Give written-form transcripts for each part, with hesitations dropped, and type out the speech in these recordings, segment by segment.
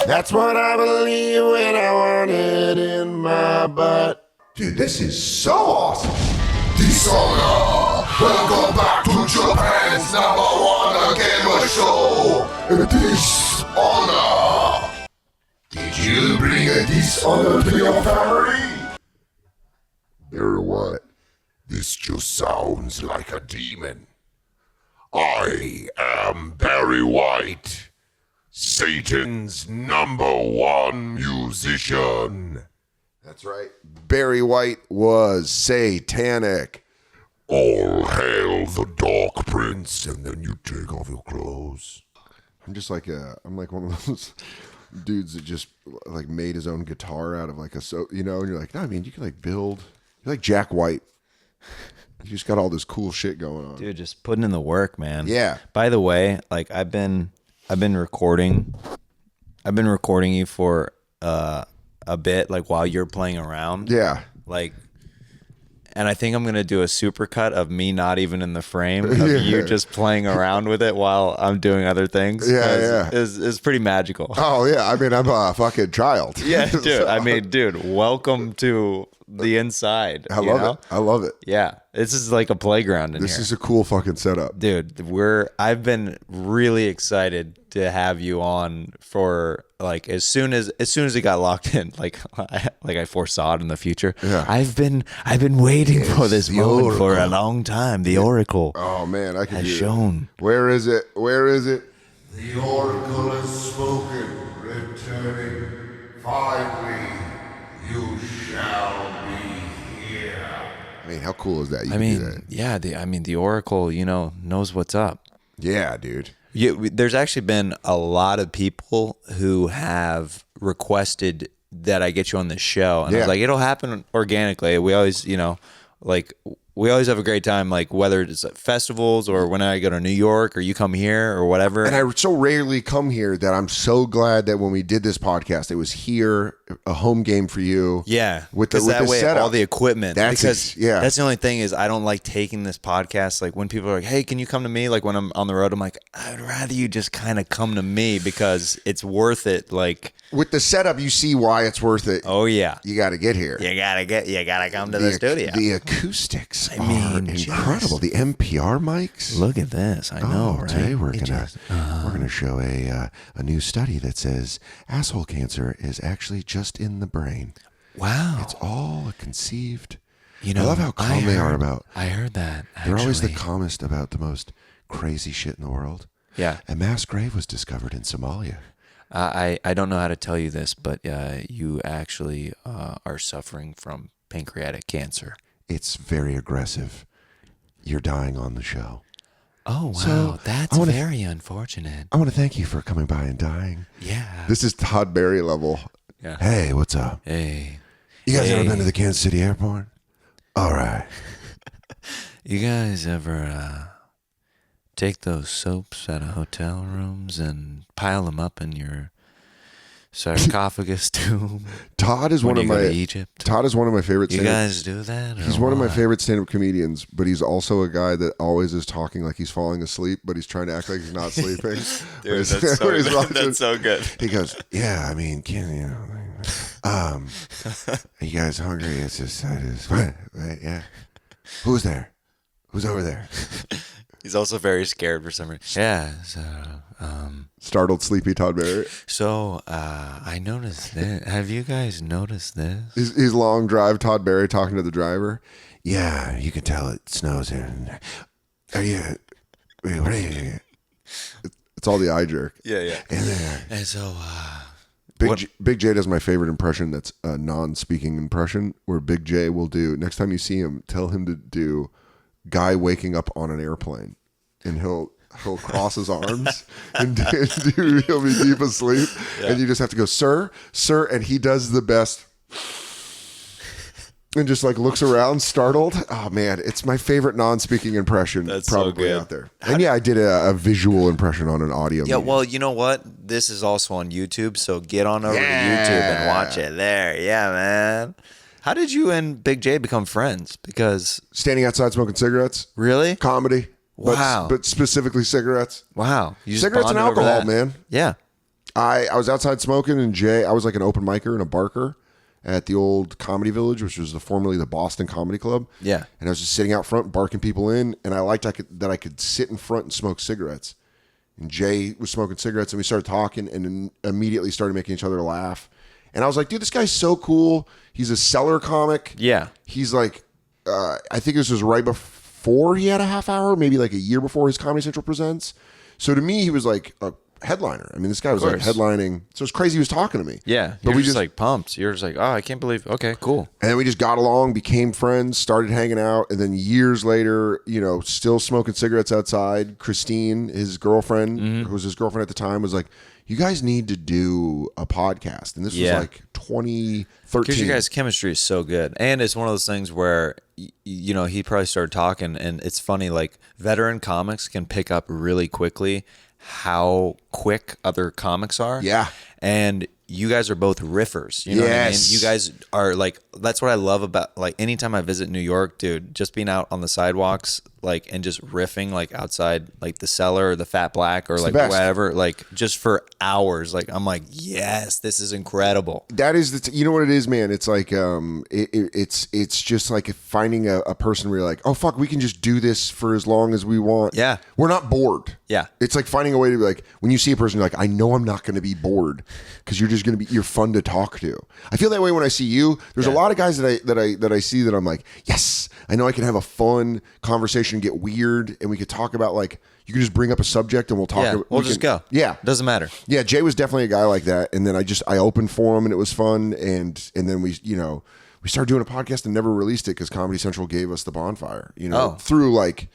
That's what I believe when I want it in my butt. Dude, this is so awesome. DISHONOR, welcome back to Japan's #1 gamer show. DISHONOR. Did you bring a dishonor to your family? Barry White, this just sounds like a demon. I am Barry White, Satan's #1 musician. That's right. Barry White was satanic. All hail the Dark Prince, and then you take off your clothes. I'm just like I'm like one of those dudes that just like made his own guitar out of like and you're like, no, I mean, you can like build. You're like Jack White. You just got all this cool shit going on, dude. Just putting in the work, man. Yeah. By the way, like I've been recording you for a bit, like while you're playing around. Yeah. Like, and I think I'm gonna do a super cut of me not even in the frame of you just playing around with it while I'm doing other things. Yeah. It's pretty magical. Oh yeah. I mean, I'm a fucking child. Yeah, dude. So. I mean, dude, welcome to the inside. I love it. I love it. Yeah, this is like a playground in here. This is a cool fucking setup, dude. I've been really excited to have you on for like as soon as it got locked in, like I foresaw it in the future. Yeah. I've been waiting for this moment Oracle. For a long time. The Oracle. Oh man, I can has shown. Where is it? Where is it? The Oracle has spoken, returning. Finally, you shall be here. I mean, how cool is that? The Oracle, knows what's up. Yeah, dude. There's actually been a lot of people who have requested that I get you on this show, and I was like, it'll happen organically. We always, we always have a great time, like whether it's at festivals or when I go to New York or you come here or whatever. And I so rarely come here that I'm so glad that when we did this podcast, it was here, a home game for you. Yeah, with the way setup. All the equipment. That's the only thing is I don't like taking this podcast. Like when people are like, "Hey, can you come to me?" Like when I'm on the road, I'm like, I'd rather you just kind of come to me because it's worth it. Like with the setup, you see why it's worth it. Oh yeah, you got to get here. You gotta come to the studio. The acoustics are incredible. The NPR mics. Look at this. I know. Right? Today we're gonna show a new study that says asshole cancer is actually just in the brain. Wow. It's all conceived. I love how calm they are about. I heard that. They're always the calmest about the most crazy shit in the world. Yeah. A mass grave was discovered in Somalia. I don't know how to tell you this, but you actually are suffering from pancreatic cancer. It's very aggressive. You're dying on the show. Oh, wow. So that's very unfortunate. I want to thank you for coming by and dying. Yeah. This is Todd Berry level. Yeah. Hey, what's up? Hey. You guys ever been to the Kansas City airport? All right. You guys ever take those soaps out of hotel rooms and pile them up in your sarcophagus tomb? Todd is one of my Egypt. Todd is one of my favorite. You guys do that? He's one of my favorite stand-up comedians, but he's also a guy that always is talking like he's falling asleep, but he's trying to act like he's not sleeping. Dude, that's so good. He goes, "Yeah, I mean, are you guys hungry? It's just, right? Yeah. Who's there? Who's over there?" He's also very scared for some reason. Yeah. So, startled, sleepy Todd Barrett. So, I noticed that. Have you guys noticed this? His long drive, Todd Barrett talking to the driver. Yeah, you can tell it snows here. Are you? What are you? It's all the eye jerk. Yeah. And so, Big J does my favorite impression. That's a non-speaking impression where Big J will do. Next time you see him, tell him to do guy waking up on an airplane, and he'll cross his arms and he'll be deep asleep, and you just have to go, sir, and he does the best and just like looks around startled. Oh man, it's my favorite non-speaking impression. That's probably so out there. And I did a visual impression on an audio medium. Well, you know what, this is also on YouTube, so get on over to YouTube and watch it there. Yeah, man. How did you and Big J become friends? Because standing outside smoking cigarettes. Really? Comedy. Wow. But specifically cigarettes. Wow. Cigarettes and alcohol, man. Yeah. I was outside smoking, and I was like an open micer and a barker at the old Comedy Village, which was formerly the Boston Comedy Club. Yeah. And I was just sitting out front barking people in, and I liked that I could sit in front and smoke cigarettes. And Jay was smoking cigarettes, and we started talking and then immediately started making each other laugh. And I was like, dude, this guy's so cool. He's a seller comic. Yeah. He's like, I think this was right before he had a half hour, maybe like a year before his Comedy Central Presents. So to me, he was like a headliner. I mean, this guy was like headlining. So it's crazy he was talking to me. Yeah. But we just like pumped. You're just like, oh, I can't believe. Okay, cool. And then we just got along, became friends, started hanging out. And then years later, still smoking cigarettes outside. Christine, his girlfriend, who was his girlfriend at the time, was like, you guys need to do a podcast. And this was like 2013. Because you guys' chemistry is so good. And it's one of those things where, he probably started talking. And it's funny, like veteran comics can pick up really quickly how quick other comics are. Yeah. And you guys are both riffers. You know what I mean? You guys are like, that's what I love about, like, anytime I visit New York, dude, just being out on the sidewalks, like, and just riffing, like, outside, like, the Cellar or the Fat Black or, like, whatever, like, just for hours. Like, I'm like, yes, this is incredible. That is, you know what it is, man? It's like, it's just like finding a person where you're like, oh, fuck, we can just do this for as long as we want. Yeah. We're not bored. Yeah. It's like finding a way to be like, when you see a person, you're like, I know I'm not going to be bored because you're just going to be, you're fun to talk to. I feel that way when I see you. There's a lot of guys that I see that I'm like, yes, I know I can have a fun conversation, get weird, and we could talk about, like, you can just bring up a subject and we'll talk. Yeah, we'll just go. Yeah. Doesn't matter. Yeah, Jay was definitely a guy like that. And then I opened for him and it was fun. And then we started doing a podcast and never released it because Comedy Central gave us the Bonfire, through like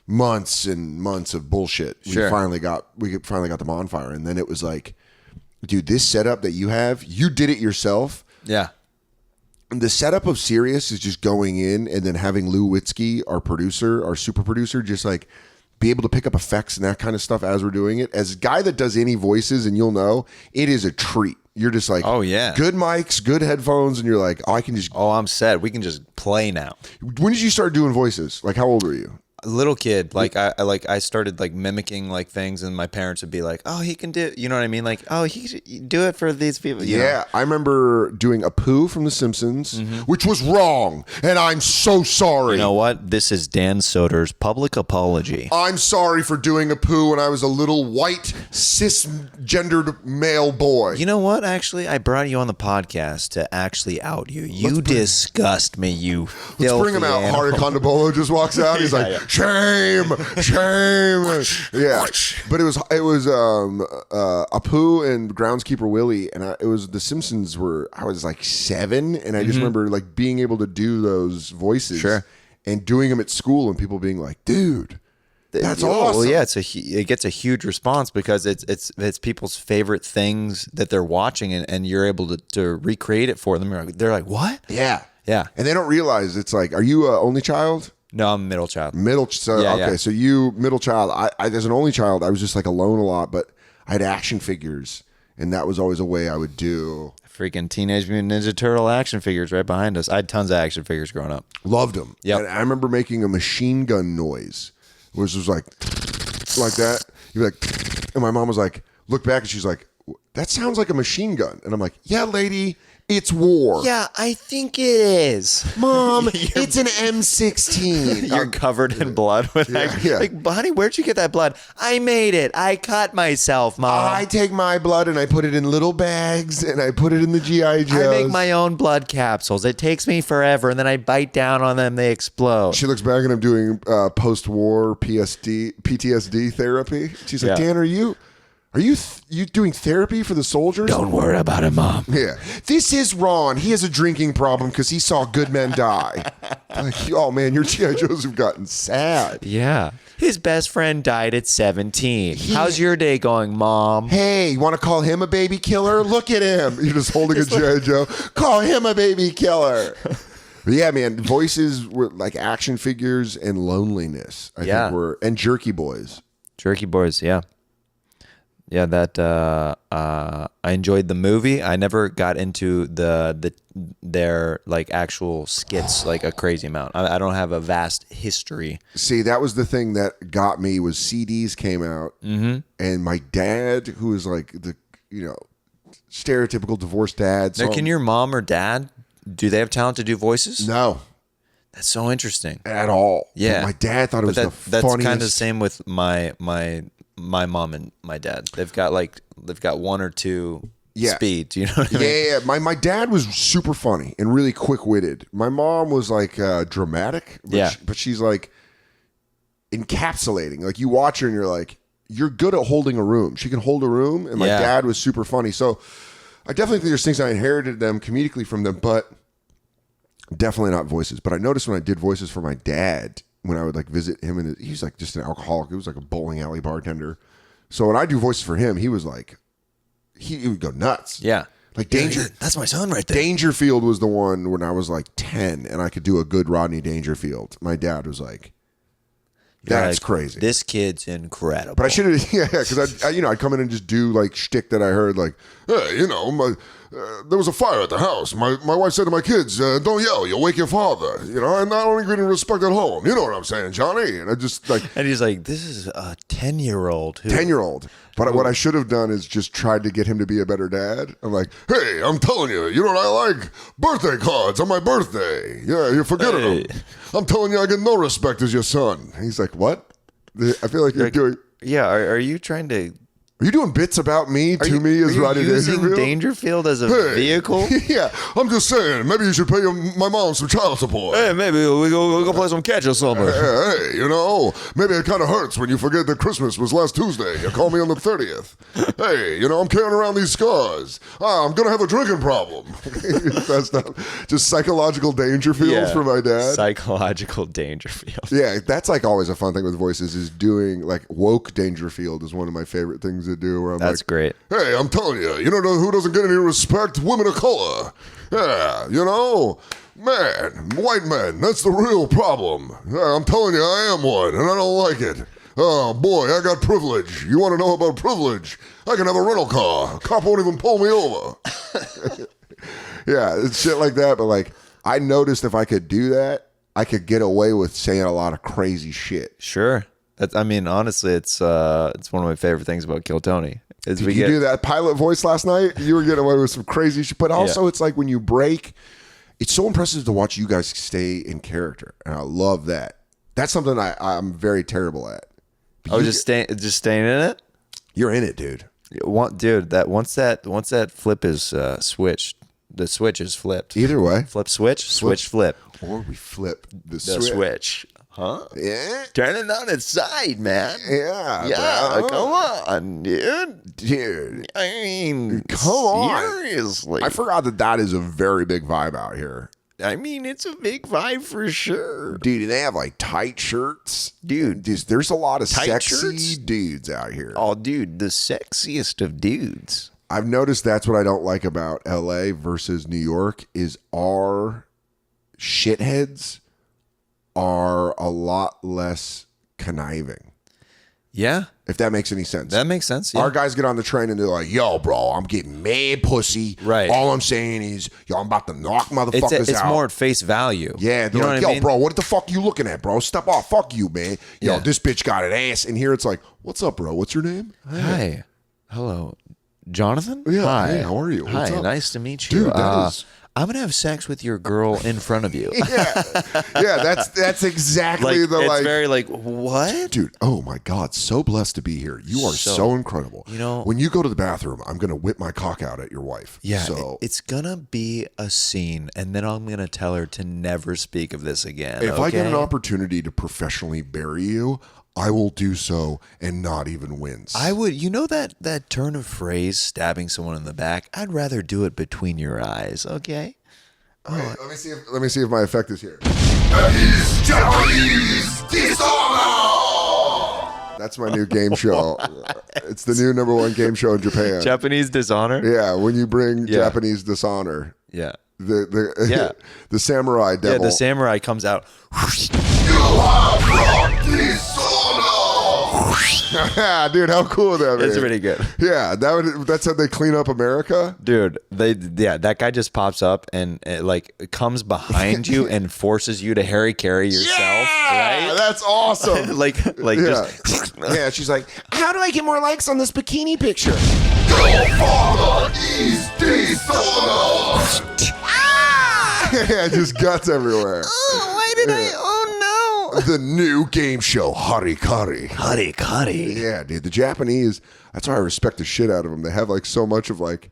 months and months of bullshit. Sure. We finally got the Bonfire. And then it was like, dude, this setup that you have, you did it yourself. Yeah. And the setup of Sirius is just going in and then having Lou Witzke, our producer, our super producer, just like be able to pick up effects and that kind of stuff as we're doing it. As a guy that does any voices, and you'll know, it is a treat. You're just like, oh yeah, good mics, good headphones, and you're like, oh, I can just. Oh, I'm set. We can just play now. When did you start doing voices? Like, how old were you? A little kid, like I started like mimicking like things, and my parents would be like, "Oh, he can do," you know what I mean? Like, "Oh, he should do it for these people." You know? I remember doing Apu from The Simpsons, which was wrong, and I'm so sorry. You know what? This is Dan Soder's public apology. I'm sorry for doing Apu when I was a little white cisgendered male boy. You know what? Actually, I brought you on the podcast to actually out you. You disgust me. You. Let's bring him out. Harry Condobolo just walks out. He's like. Shame. Yeah, but it was Apu and Groundskeeper Willie, and it was The Simpsons. I was like 7, and I just remember like being able to do those voices, and doing them at school, and people being like, "Dude, that's awesome." Well, yeah, it gets a huge response because it's people's favorite things that they're watching, and you're able to recreate it for them. They're like, "What?" Yeah, and they don't realize it's like, are you an only child? No, I'm a middle child. So you middle child. I as an only child, I was just like alone a lot, but I had action figures, and that was always a way I would do. Freaking Teenage Mutant Ninja Turtle action figures right behind us. I had tons of action figures growing up. Loved them. Yeah, and I remember making a machine gun noise, which was like that. You're like, and my mom was like, look back, and she's like, that sounds like a machine gun, and I'm like, yeah, lady. It's war. Yeah, I think it is. Mom, it's an M16. You're covered in blood. Like, honey, where'd you get that blood? I made it. I cut myself, Mom. I take my blood and I put it in little bags and I put it in the G.I. Joes. I make my own blood capsules. It takes me forever, and then I bite down on them. They explode. She looks back and I'm doing post-war PTSD therapy. She's like, Dan, are you doing therapy for the soldiers? Don't worry about it, Mom. Yeah. This is Ron. He has a drinking problem because he saw good men die. Like, oh, man, your G.I. Joes have gotten sad. Yeah. His best friend died at 17. How's your day going, Mom? Hey, you want to call him a baby killer? Look at him. You're just holding a G.I. Joe. Call him a baby killer. But yeah, man, voices were like action figures and loneliness, I think were, and Jerky Boys. Jerky Boys, yeah. Yeah, that I enjoyed the movie. I never got into their like actual skits like a crazy amount. I don't have a vast history. See, that was the thing that got me was CDs came out, and my dad, who was like stereotypical divorced dad. Now, can your mom or dad, do they have talent to do voices? No. That's so interesting. At all. Yeah. But my dad thought it was the funniest. That's kind of the same with my mom and my dad. They've got one or two speeds. You know what I mean? Yeah. My dad was super funny and really quick-witted. My mom was like dramatic. But she's like encapsulating. Like you watch her and you're like, you're good at holding a room. She can hold a room. And my dad was super funny. So I definitely think there's things I inherited them comedically from them, but definitely not voices. But I noticed when I did voices for my dad, when I would like visit him, and he was like just an alcoholic. He was like a bowling alley bartender. So when I do voices for him, he was like, he would go nuts. Yeah. Like that's my son right there. Dangerfield was the one when I was like 10 and I could do a good Rodney Dangerfield. My dad was like, that's crazy. This kid's incredible. But I should have, because I'd come in and just do like shtick that I heard, like, hey, there was a fire at the house. My wife said to my kids, don't yell, you'll wake your father. And I don't agree to respect at home. You know what I'm saying, Johnny? And I just like, and he's like, this is a 10-year-old. 10-year-old. But what I should have done is just tried to get him to be a better dad. I'm like, hey, I'm telling you, you know what I like? Birthday cards on my birthday. Yeah, you're forgetting them. I'm telling you, I get no respect as your son. And he's like, what? I feel like you're doing... Yeah, are you trying to... Are you doing bits about me to me as Rodney Dangerfield? Using Dangerfield as a vehicle? Yeah, I'm just saying. Maybe you should pay my mom some child support. Hey, maybe we'll go play some catch or something. Hey, maybe it kind of hurts when you forget that Christmas was last Tuesday. You call me on the 30th. Hey, I'm carrying around these scars. I'm going to have a drinking problem. That's not just psychological Dangerfields for my dad. Psychological Dangerfield. Yeah, that's like always a fun thing with voices is doing like woke Dangerfield is one of my favorite things to do where I'm That's great. Hey, I'm telling you, who doesn't get any respect? Women of color. Yeah, man, white men, that's the real problem. Yeah, I'm telling you, I am one, and I don't like it. Oh, boy, I got privilege. You want to know about privilege? I can have a rental car. A cop won't even pull me over. Yeah, it's shit like that, but like, I noticed if I could do that, I could get away with saying a lot of crazy shit. Sure. Honestly, it's one of my favorite things about Kill Tony. Did you do that pilot voice last night? You were getting away with some crazy shit. But also, it's like when you break, it's so impressive to watch you guys stay in character. And I love that. That's something I'm very terrible at. Just staying in it? You're in it, dude. Dude, once that flip is switched, the switch is flipped. Either way. Flip switch, switch flip. Or we flip the switch. Huh? Yeah. Turn it on its side, man. Yeah. Yeah. Bro. Come on, dude. I mean, come on. Seriously. I forgot that is a very big vibe out here. I mean, it's a big vibe for sure. Dude, they have like tight shirts. Dude, there's a lot of tight sexy shirts? dudes out here. Oh, dude, the sexiest of dudes. I've noticed that's what I don't like about LA versus New York is our shitheads are a lot less conniving. Yeah. If that makes any sense. That makes sense. Yeah. Our guys get on the train and they're like, yo, bro, I'm getting mad pussy. Right. All I'm saying is, yo, I'm about to knock motherfuckers out. It's more at face value. Yeah. They're like, yo, bro, what the fuck you looking at, bro? Step off. Fuck you, man. Yo, this bitch got an ass. And here it's like, what's up, bro? What's your name? Hi. Hello. Jonathan? Yeah. Hi. Hey, how are you? What's Hi. up? Nice to meet you. Dude, that is... I'm gonna have sex with your girl in front of you. yeah, that's exactly it's very like what, dude. Oh my god, so blessed to be here. You are so incredible. When you go to the bathroom, I'm gonna whip my cock out at your wife. Yeah, so it's gonna be a scene, and then I'm gonna tell her to never speak of this again. If I get an opportunity to professionally bury you, I will do so and not even wince. I would, that turn of phrase, stabbing someone in the back. I'd rather do it between your eyes. Okay. Wait, let me see if my effect is here. Japanese Dishonor! That's my new game show. It's the new #1 game show in Japan. Japanese Dishonor? Yeah, when you bring Japanese Dishonor. Yeah. The samurai devil. Yeah, the samurai comes out. You have brought dishonor! Dude, how cool would that be? It's pretty good. Yeah, that's how they clean up America. Dude, that guy just pops up and comes behind you and forces you to Harry Carry yourself. Yeah, right? That's awesome. Just yeah, she's like, how do I get more likes on this bikini picture? Your father is dishonor. Yeah, just guts everywhere. Oh, why did I? Oh no! The new game show, Harikari. Harikari. Yeah, dude. The Japanese, that's why I respect the shit out of them. They have like so much of like,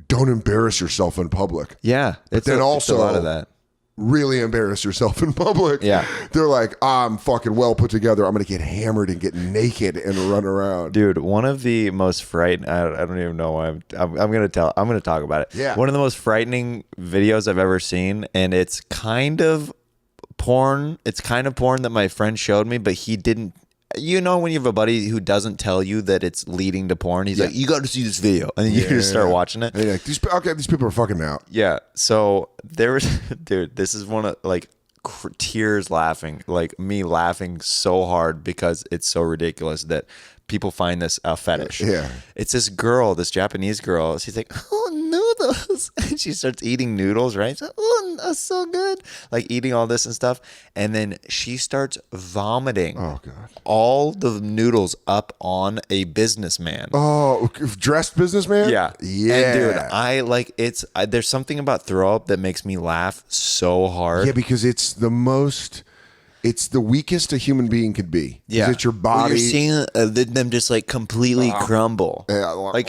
don't embarrass yourself in public. Yeah, it's then it's a also- lot of that. Really embarrass yourself in public. Yeah. They're like, I'm fucking well put together. I'm going to get hammered and get naked and run around. Dude, one of the most frightening, I don't even know why I'm going to talk about it. Yeah. One of the most frightening videos I've ever seen, and it's kind of porn. It's kind of porn that my friend showed me, but he didn't. You know when you have a buddy who doesn't tell you that it's leading to porn, he's like, you got to see this video. And then you just start watching it. And you're like, these people are fucking out. Yeah. So there was, dude, this is one of like tears laughing, like me laughing so hard because it's so ridiculous that people find this a fetish. Yeah. It's this girl, this Japanese girl. She's like, oh, noodles. And she starts eating noodles, right? She's like, oh, that's so good. Like eating all this and stuff. And then she starts vomiting Oh, God. all the noodles up on a businessman. Oh, dressed businessman? Yeah. Yeah. And dude, I like there's something about throw up that makes me laugh so hard. Yeah, because it's the weakest a human being could be. Yeah. It's your Well, body. you're seeing them just like completely crumble. Yeah, like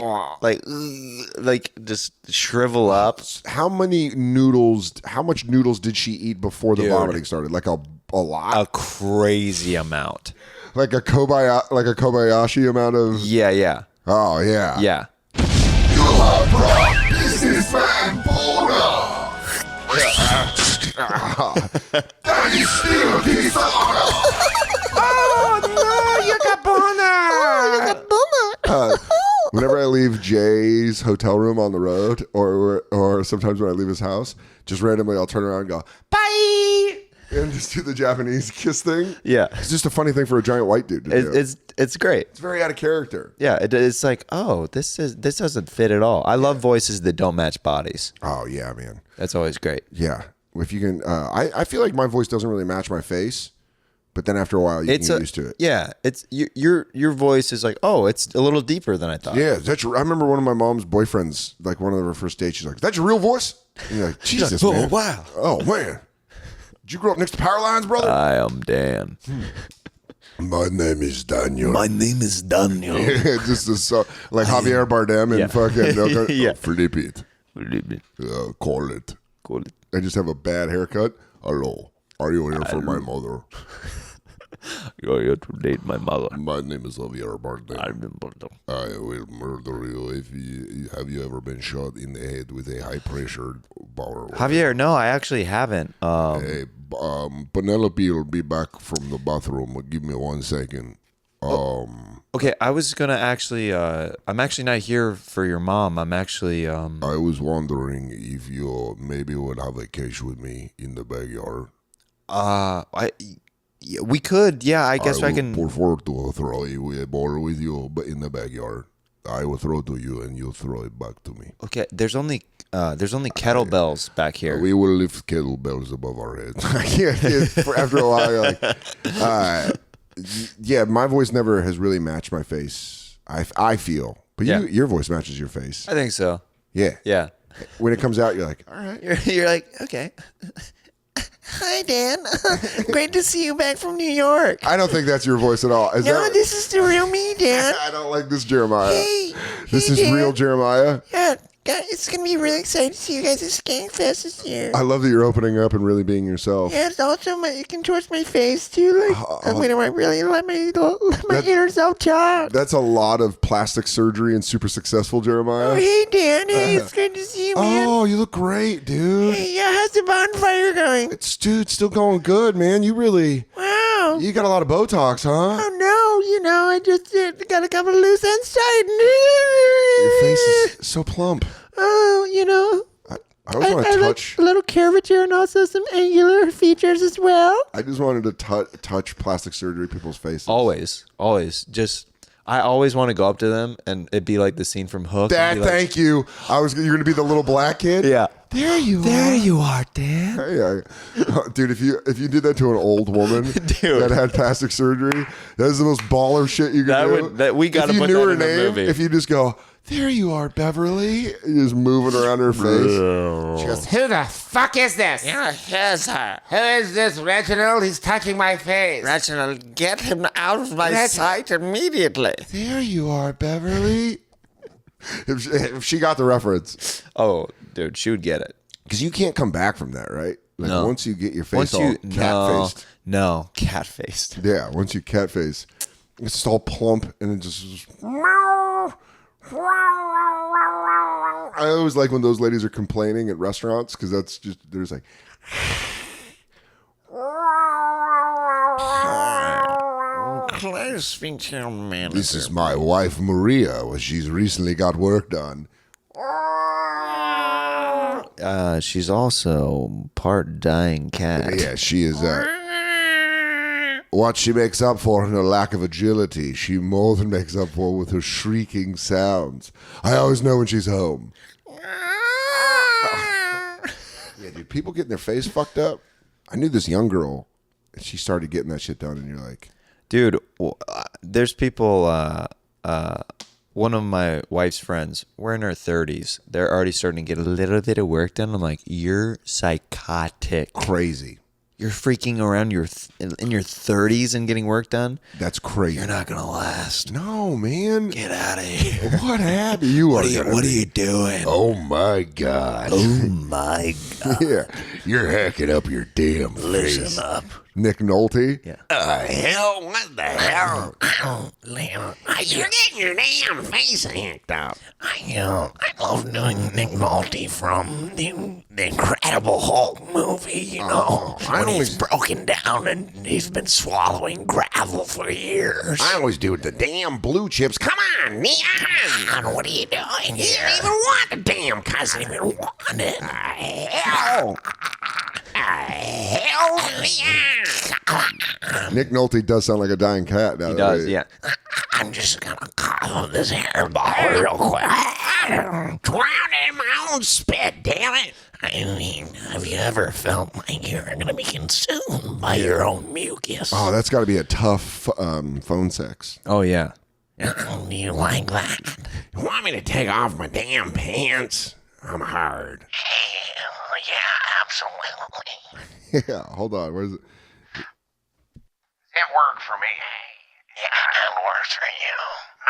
just shrivel up. how much noodles did she eat before the Dude. vomiting started? Like a lot? A crazy amount. Like a Kobayashi amount of... Yeah. Oh, yeah. Yeah. You have brought businessman boner. That is still dishonor. Whenever I leave Jay's hotel room on the road, or sometimes when I leave his house, just randomly I'll turn around and go, bye! And just do the Japanese kiss thing. Yeah. It's just a funny thing for a giant white dude to do. It's great. It's very out of character. Yeah, it's like, oh, this doesn't fit at all. I love voices that don't match bodies. Oh, yeah, man. That's always great. Yeah. If you can, I feel like my voice doesn't really match my face, but then after a while you can get used to it. Yeah, it's your voice is like, oh, it's a little deeper than I thought. Yeah, I remember one of my mom's boyfriends, like one of her first dates, she's like, "That's your real voice?" And you're like, Jesus, oh, man. wow. Oh, man. Did you grow up next to power lines, brother? I am Dan. My name is Daniel. My name is Daniel. Just like Javier Bardem and fucking Yeah. Flip it. Call it. Cool. I just have a bad haircut. Hello. Are you here for my mother? You're here to date my mother. My name is Javier Bardem. I remember them. I will murder you if you have you ever been shot in the head with a high pressure bar. Javier, no, I actually haven't. Hey, Penelope will be back from the bathroom. Give me 1 second. Okay, I was gonna actually. I'm actually not here for your mom. I'm actually. I was wondering if you maybe would have a case with me in the backyard. Yeah, we could. Yeah, I guess I can. prefer to throw a ball with you, but in the backyard. I will throw to you, and you throw it back to me. Okay, there's only kettlebells back here. We will lift kettlebells above our heads. After a while, you're like, yeah, my voice never has really matched my face. I feel, but Yeah. your voice matches your face. I think so. Yeah, Yeah. When it comes out, you're like, all right. You're like, okay. Hi, Dan. Great to see you back from New York. I don't think that's your voice at all. This is the real me, Dan. I don't like this Jeremiah. This hey, is Dan. real Jeremiah. Yeah, it's going to be really exciting to see you guys at Skank Fest this year. I love that you're opening up and really being yourself. Yeah, it's also it contorts my face too. Like when I really let my inner self talk. That's a lot of plastic surgery and super successful Jeremiah. Oh, hey Dan, hey, it's good to see you, man. Oh, you look great, dude. Hey, yeah, how's the bonfire going? It's still going good, man. You Wow. got a lot of Botox, huh? Oh no, I just got a couple of loose ends tight. Your face is so plump. Oh, I always want to touch. like a little curvature and also some angular features as well. I just wanted to touch plastic surgery people's faces. Always. Just I always want to go up to them and it'd be like the scene from Hook. Dad, thank you. You're gonna be the little black kid. Yeah. There you are, Dan. Yeah, dude. If you did that to an old woman that had plastic surgery, that's the most baller shit you could do. We got to If you put knew that her in the name, movie. if you just go, There you are, Beverly. Just moving around her face. She goes, who the fuck is this? Yeah, here's her. Who is this, Reginald? He's touching my face. Reginald, get him out of my sight immediately. There you are, Beverly. If she got the reference. Oh, dude, she would get it. Because you can't come back from that, right? Like No. once you get your face all cat-faced. No, cat-faced. Yeah, once you cat-face, it's just all plump and it just... I always like when those ladies are complaining at restaurants because that's just, there's like... Please speak to your manager. This is my wife, Maria. She's recently got work done. She's also part dying cat. Yeah, she is... what she makes up for in her lack of agility, she more than makes up for with her shrieking sounds. I always know when she's home. Yeah, dude, people getting their face fucked up. I knew this young girl, and she started getting that shit done, and you're like... Dude, there's people, one of my wife's friends, we're in our 30s. They're already starting to get a little bit of work done. I'm like, you're psychotic. Crazy. You're freaking around in your 30s and getting work done? That's crazy. You're not going to last. No, man. Get out of here. What happened? What are you doing? Oh my God. Oh, my God. Yeah. You're hacking up your damn face. Listen up. Nick Nolte. Yeah. Hell, what the hell? You're getting your damn face hacked up. I love doing Nick Nolte from the Incredible Hulk movie, you know. When he's broken down and he's been swallowing gravel for years. I always do the damn blue chips. Come on, Neon. What are you doing You here? didn't even want the damn cousin. I don't even want it. Hell. Hell, Neon. Nick Nolte does sound like a dying cat now. He does, yeah. I'm just gonna cough on this hairball real quick. Drown it in my own spit, damn it. I mean, have you ever felt like you're gonna be consumed by your own mucus? Oh, that's got to be a tough phone sex. Oh, yeah. Do you like that? You want me to take off my damn pants? I'm hard. Yeah, absolutely. Yeah, hold on. Where's it? It worked for me. Yeah, it works for you.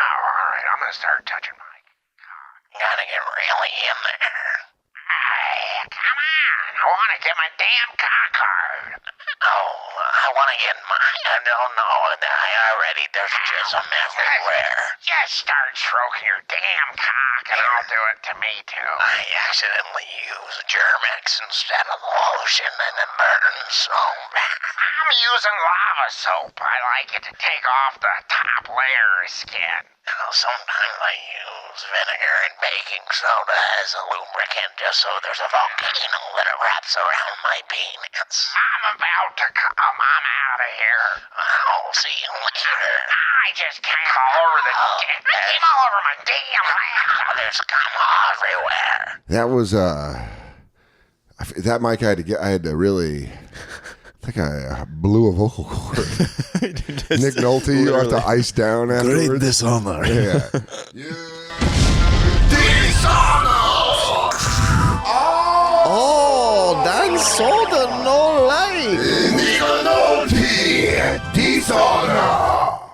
Oh, all right, I'm going to start touching my cock. You gotta get really in there. Hey, come on. I want to get my damn cock hard. Oh, I want to get mine. I don't know. There's jism everywhere. Just start stroking your damn cock and I'll do it to me too. I accidentally used Germex instead of lotion and it burns so bad. I'm using lava soap. I like it to take off the top layer of skin. Sometimes I use vinegar and baking soda as a lubricant just so there's a volcano that wraps around my penis. I'm about to come. I'm out of here. I'll see you later. I just came all over the... I came all over my damn laptop. There's cum everywhere. That was that mic I had to really... I think I blew a vocal cord. Nick Nolte, you have to ice down afterwards. Great dishonor. Yeah. DISHONOR! Oh, that's Soder, no light. Neka Schultz! DISHONOR!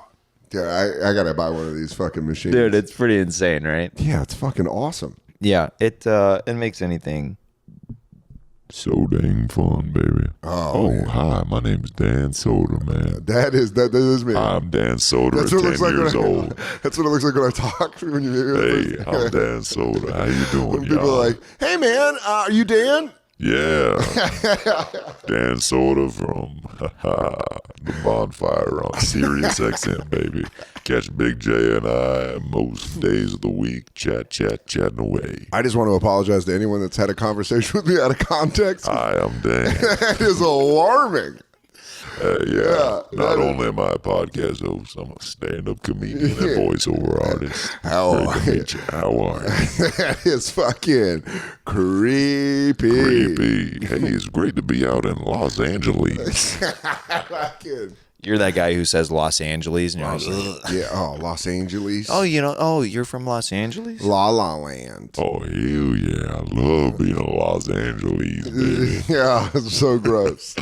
Yeah, I gotta buy one of these fucking machines. Dude, it's pretty insane, right? Yeah, it's fucking awesome. Yeah, it makes anything. So dang fun, baby. Oh, hi, my name's Dan Soder, man. That is me. I'm Dan Soder That's at what it 10 looks like years when I, old. That's what it looks like when I talk. When you Hey, I'm Dan Soder. How you doing, when people y'all? are like, "Hey, man, are you Dan?" Yeah. Dan Soder from the Bonfire on Sirius XM, baby. Catch Big J and I most days of the week, chatting away. I just want to apologize to anyone that's had a conversation with me out of context. Hi, I'm Dan. That is alarming. Yeah. Not only am I a podcast host, I'm a stand-up comedian and voiceover artist. Great to meet you. How are you? That is fucking creepy. Creepy. Hey, it's great to be out in Los Angeles. Fucking You're that guy who says Los Angeles, and you're like, ugh. Yeah. Oh, Los Angeles. Oh, you're from Los Angeles? La La Land. Oh, hell yeah. I love being in Los Angeles, baby. Yeah, it's so gross.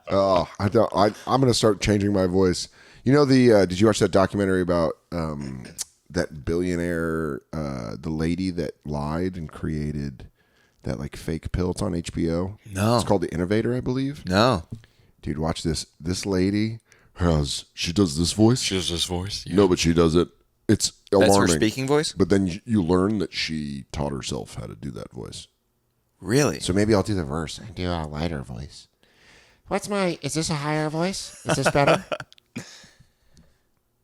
Oh, I'm gonna start changing my voice. You know did you watch that documentary about that billionaire, the lady that lied and created that like fake pill? It's on HBO. No. It's called The Innovator, I believe. No. Dude, watch this. This lady she does this voice. She has this voice? No, but she does it. It's alarming. That's her speaking voice? But then you learn that she taught herself how to do that voice. Really? So maybe I'll do the verse. I do a lighter voice. Is this a higher voice? Is this better?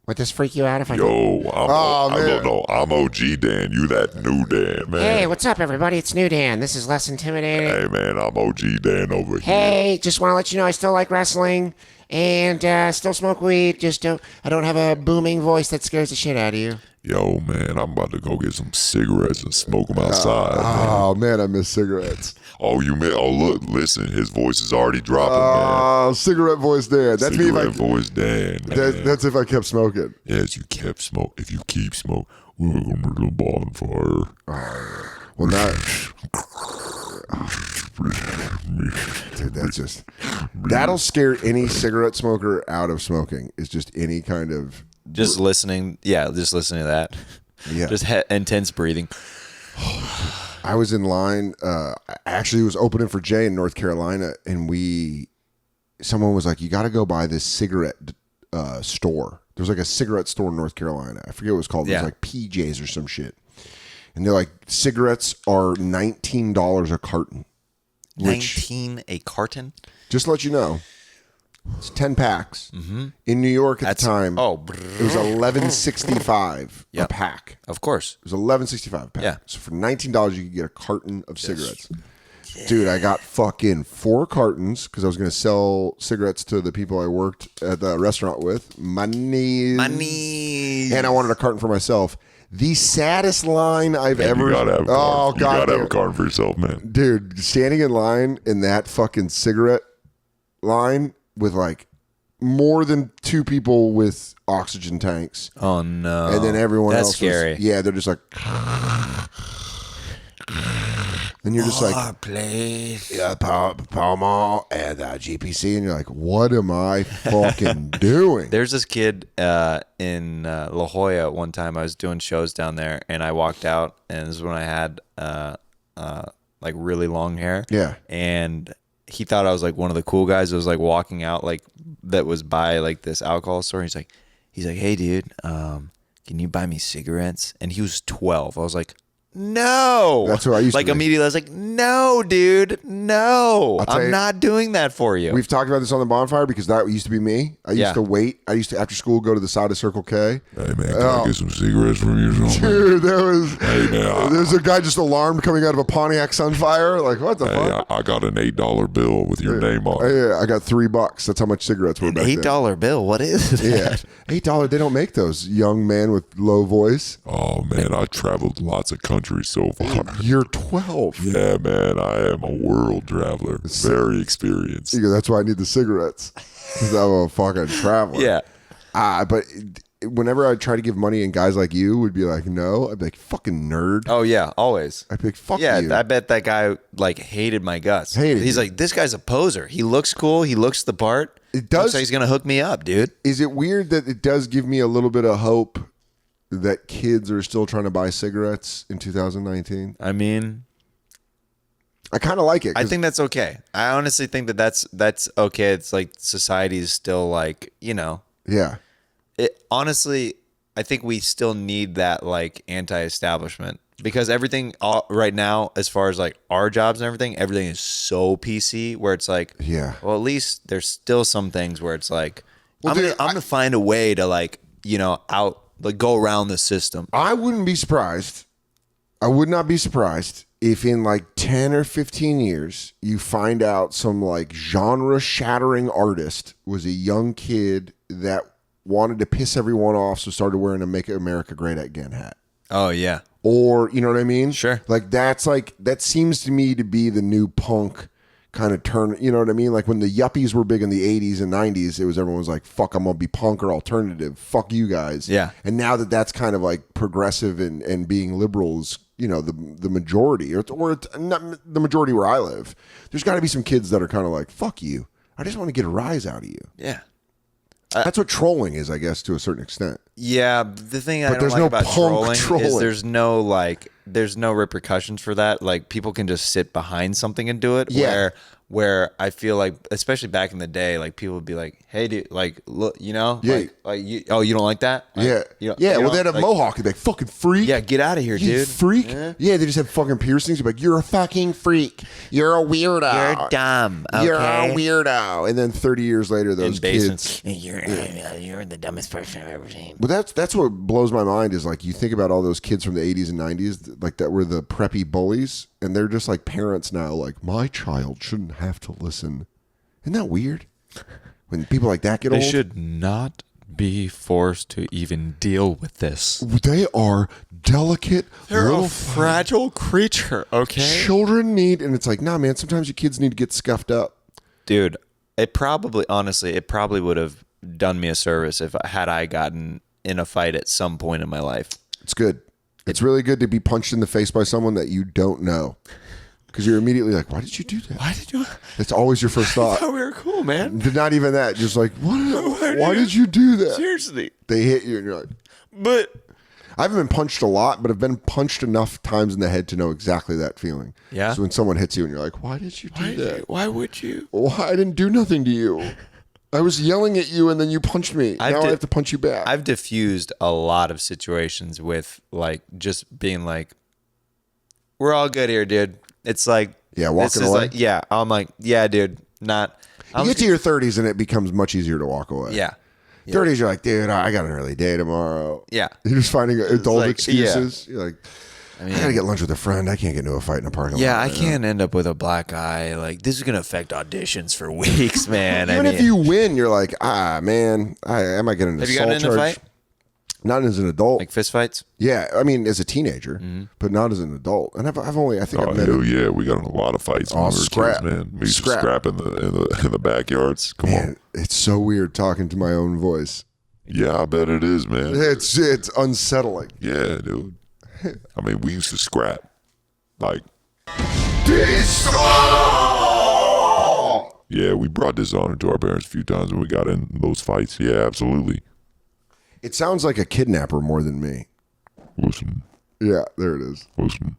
Would this freak you out if I... Yo, man. I'm OG Dan. You that new Dan, man. Hey, what's up, everybody? It's New Dan. This is less intimidating. Hey, man, I'm OG Dan over here. Hey, just want to let you know I still like wrestling and still smoke weed. I don't have a booming voice that scares the shit out of you. Yo, man, I'm about to go get some cigarettes and smoke them outside. Oh, man, I miss cigarettes. Oh, look, listen, his voice is already dropping, man. Oh, cigarette voice Dan. That's Cigarette voice Dan, man. That's if I kept smoking. Yes, if you keep smoking, we're going to the bonfire. Well, not. Dude, that'll scare any cigarette smoker out of smoking. It's just any kind of. Just listening. Yeah, just listening to that. Yeah. Just intense breathing. I was in line. I actually was opening for Jay in North Carolina, and someone was like, "You got to go by this cigarette store." There's like a cigarette store in North Carolina. I forget what it was called. It was like PJ's or some shit. And they're like, cigarettes are $19 a carton. 19 a carton? Just to let you know, it's 10 packs. Mm-hmm. In New York at the time, it was $11.65 a pack. Of course. It was $11.65 a pack. Yeah. So for $19, you could get a carton of cigarettes. Dude, I got fucking 4 cartons because I was going to sell cigarettes to the people I worked at the restaurant with. Money. And I wanted a carton for myself. The saddest line I've ever... You gotta have a carton. You gotta have a carton for yourself, man. Dude, standing in line in that fucking cigarette line with like more than 2 people with oxygen tanks. Oh, no. And then everyone That's else scary. Yeah, they're just like... And you're just like, please. Yeah, Pall Mall and GPC, and you're like, what am I fucking doing? There's this kid in La Jolla. One time I was doing shows down there, and I walked out, and this is when I had like really long hair. Yeah. And he thought I was like one of the cool guys that was like walking out, like that was by like this alcohol store. He's like, hey dude, can you buy me cigarettes? And he was 12. I was like, no. That's what I used to like be. immediately I was like, no, dude, no. I'm not doing that for you. We've talked about this on the Bonfire because that used to be me. I used to wait. I used to, after school, go to the side of Circle K. Hey, man, can I get some cigarettes from you? Dude, Hey, man, there's a guy just alarmed coming out of a Pontiac Sunfire. Like, what the fuck? I got an $8 bill with your name on it. Yeah, I got $3. That's how much cigarettes were back then. $8 bill? What is that? Yeah, $8. They don't make those. Young man with low voice. Oh, man, I traveled lots of countries so far. You're 12. Yeah, man, I am a world traveler. Very experienced. That's why I need the cigarettes. Because I'm a fucking traveler. Yeah. But whenever I try to give money and guys like you would be like, no, I'd be like, fucking nerd. Oh, yeah, always. I'd be like, fuck yeah, you. I bet that guy like hated my guts. Hated He's you. like, this guy's a poser. He looks cool. He looks the part. It does. Looks like he's going to hook me up, dude. Is it weird that it does give me a little bit of hope that kids are still trying to buy cigarettes in 2019? I mean, I kind of like it. I think that's okay. I honestly think that that's okay. It's like society is still like, you know. Yeah. Honestly, I think we still need that like anti-establishment because everything right now, as far as like our jobs and everything is so PC where it's like, well, at least there's still some things where it's like, I'm gonna find a way to like, you know, go around the system. I wouldn't be surprised. I would not be surprised if in like 10 or 15 years you find out some like genre shattering artist was a young kid that wanted to piss everyone off, so started wearing a Make America Great Again hat. Oh yeah. Or, you know what I mean? Sure. Like that seems to me to be the new punk kind of turn, you know what I mean? Like when the yuppies were big in the 80s and 90s, everyone was like, fuck, I'm gonna be punk or alternative, fuck you guys. Yeah. And now that's kind of like progressive and being liberals, you know, the majority or it's not the majority where I live, there's got to be some kids that are kind of like, fuck you, I just want to get a rise out of you. Yeah. That's what trolling is, I guess, to a certain extent. Yeah, the thing I But don't there's like no about punk trolling is trolling. there's no repercussions for that. Like people can just sit behind something and do it. Yeah. Where I feel like, especially back in the day, like people would be like, "Hey, dude, like look, you know, Yeah. like you, oh, you don't like that? Like, Yeah. you know, Yeah. you Well, know, they had a like, mohawk. They'd be like, fucking freak. Yeah, get out of here, You dude. freak. Yeah. They just have fucking piercings. You're like, you're a fucking freak. You're a weirdo. You're dumb. Okay? You're a weirdo. And then 30 years later, those Basins. kids. You're the dumbest person I've ever seen. But that's what blows my mind is like you think about all those kids from the 80s and 90s like that were the preppy bullies, and they're just like parents now. Like my child shouldn't have to listen. Isn't that weird? When people like that get They old, should not be forced to even deal with this. they are delicate They're little a fragile creature. Okay, children need, and it's like, nah, man. Sometimes your kids need to get scuffed up. dude. It probably would have done me a service if I gotten in a fight at some point in my life. It's good. It's really good to be punched in the face by someone that you don't know. Because you're immediately like, why did you do that? Why did you? It's always your first thought. Oh, we were cool, man. Not even that. Just like, why did you do that? Seriously. They hit you and you're like, But I haven't been punched a lot, but I've been punched enough times in the head to know exactly that feeling. Yeah. So when someone hits you and you're like, why did you do that? why would you? Why? I didn't do nothing to you. I was yelling at you and then you punched me. Now I have to punch you back. I've diffused a lot of situations with like just being like, we're all good here, dude. It's like, Yeah, walking this is away? like, yeah. I'm like, yeah, dude, not. You get to your 30s and it becomes much easier to walk away. Yeah. 30s, you're like, dude, I got an early day tomorrow. Yeah. You're just finding adult like, excuses. You're like, I gotta get lunch with a friend. I can't get into a fight in a parking lot. Yeah, I right can't end up with a black eye. Like, this is going to affect auditions for weeks, man. now. Even if you win, you're like, man, I might get an have assault you gotten in a charge. fight? Not as an adult. Like fist fights? Yeah, I mean, as a teenager, Mm-hmm. but not as an adult. And I've only, I think Oh I've met hell yeah, we got in a lot of fights when we were scrap. kids, man. We used Scrap. to scrap in the backyards. Come on. Man, it's so weird talking to my own voice. Yeah, I bet it is, man. It's unsettling. Yeah, dude. I mean, we used to scrap. Like, yeah, we brought dishonor to our parents a few times when we got in those fights. Yeah, absolutely. It sounds like a kidnapper more than me. Listen, Yeah, there it is. listen.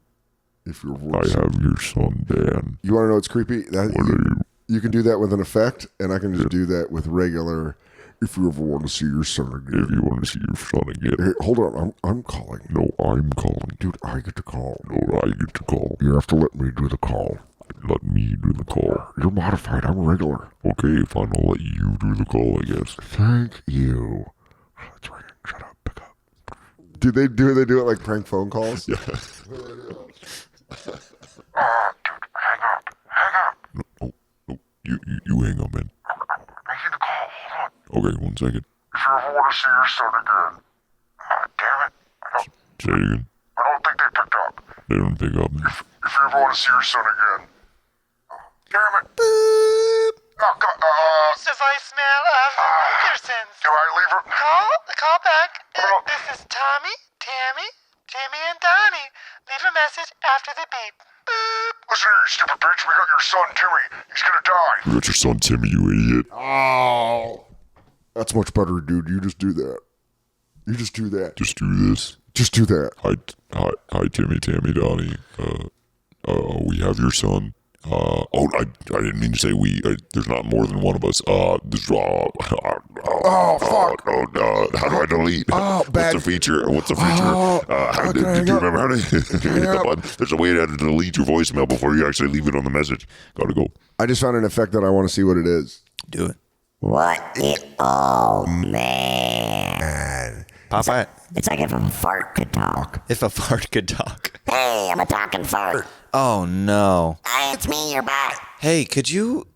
If you're I have your son, Dan. You want to know what's creepy? That What are you? you can do that with an effect, and I can just do that with regular. If you ever want to see your son again, If you want to see your son again. Hey, hold on, I'm calling. No, I'm calling. Dude, I get to call. No, I get to call. You have to let me do the call. Let me do the call. You're modified. I'm regular. Okay, fine. I'll let you do the call, I guess. Thank you. It's ringing. Shut up. Pick up. Do they do it like prank phone calls? Yeah. Hang up. Oh, you hang on, man. Making the call. Hold on. Okay, 1 second. If you ever want to see your son again. Damn it. Say it again. I don't think they picked up. They don't pick up, man. If you ever want to see your son again. Damn it. Boop. Oh, God. The voicemail of the Wilkersons. Do I leave her? Call back. Oh. This is Tommy, Tammy, Jimmy, and Donnie. Leave a message after the beep. Boop. Listen here, you stupid bitch. We got your son, Timmy. He's gonna die. We got your son, Timmy, you idiot. Oh, that's much better, dude. You just do that. You just do that. Just do this. Just do that. Hi, Timmy, Tammy, Donnie. We have your son. I didn't mean to say we. There's not more than one of us. Fuck. How do I delete? Oh, bad. What's the feature? Do you remember how to hit the button? There's a way to delete your voicemail before you actually leave it on the message. Gotta go. I just found an effect that I want to see what it is. Do it. What? Oh, man. Popeye. It's like if a fart could talk. If a fart could talk. Hey, I'm a talking fart. Oh, no. Hey, it's me, you're back. Hey, could you...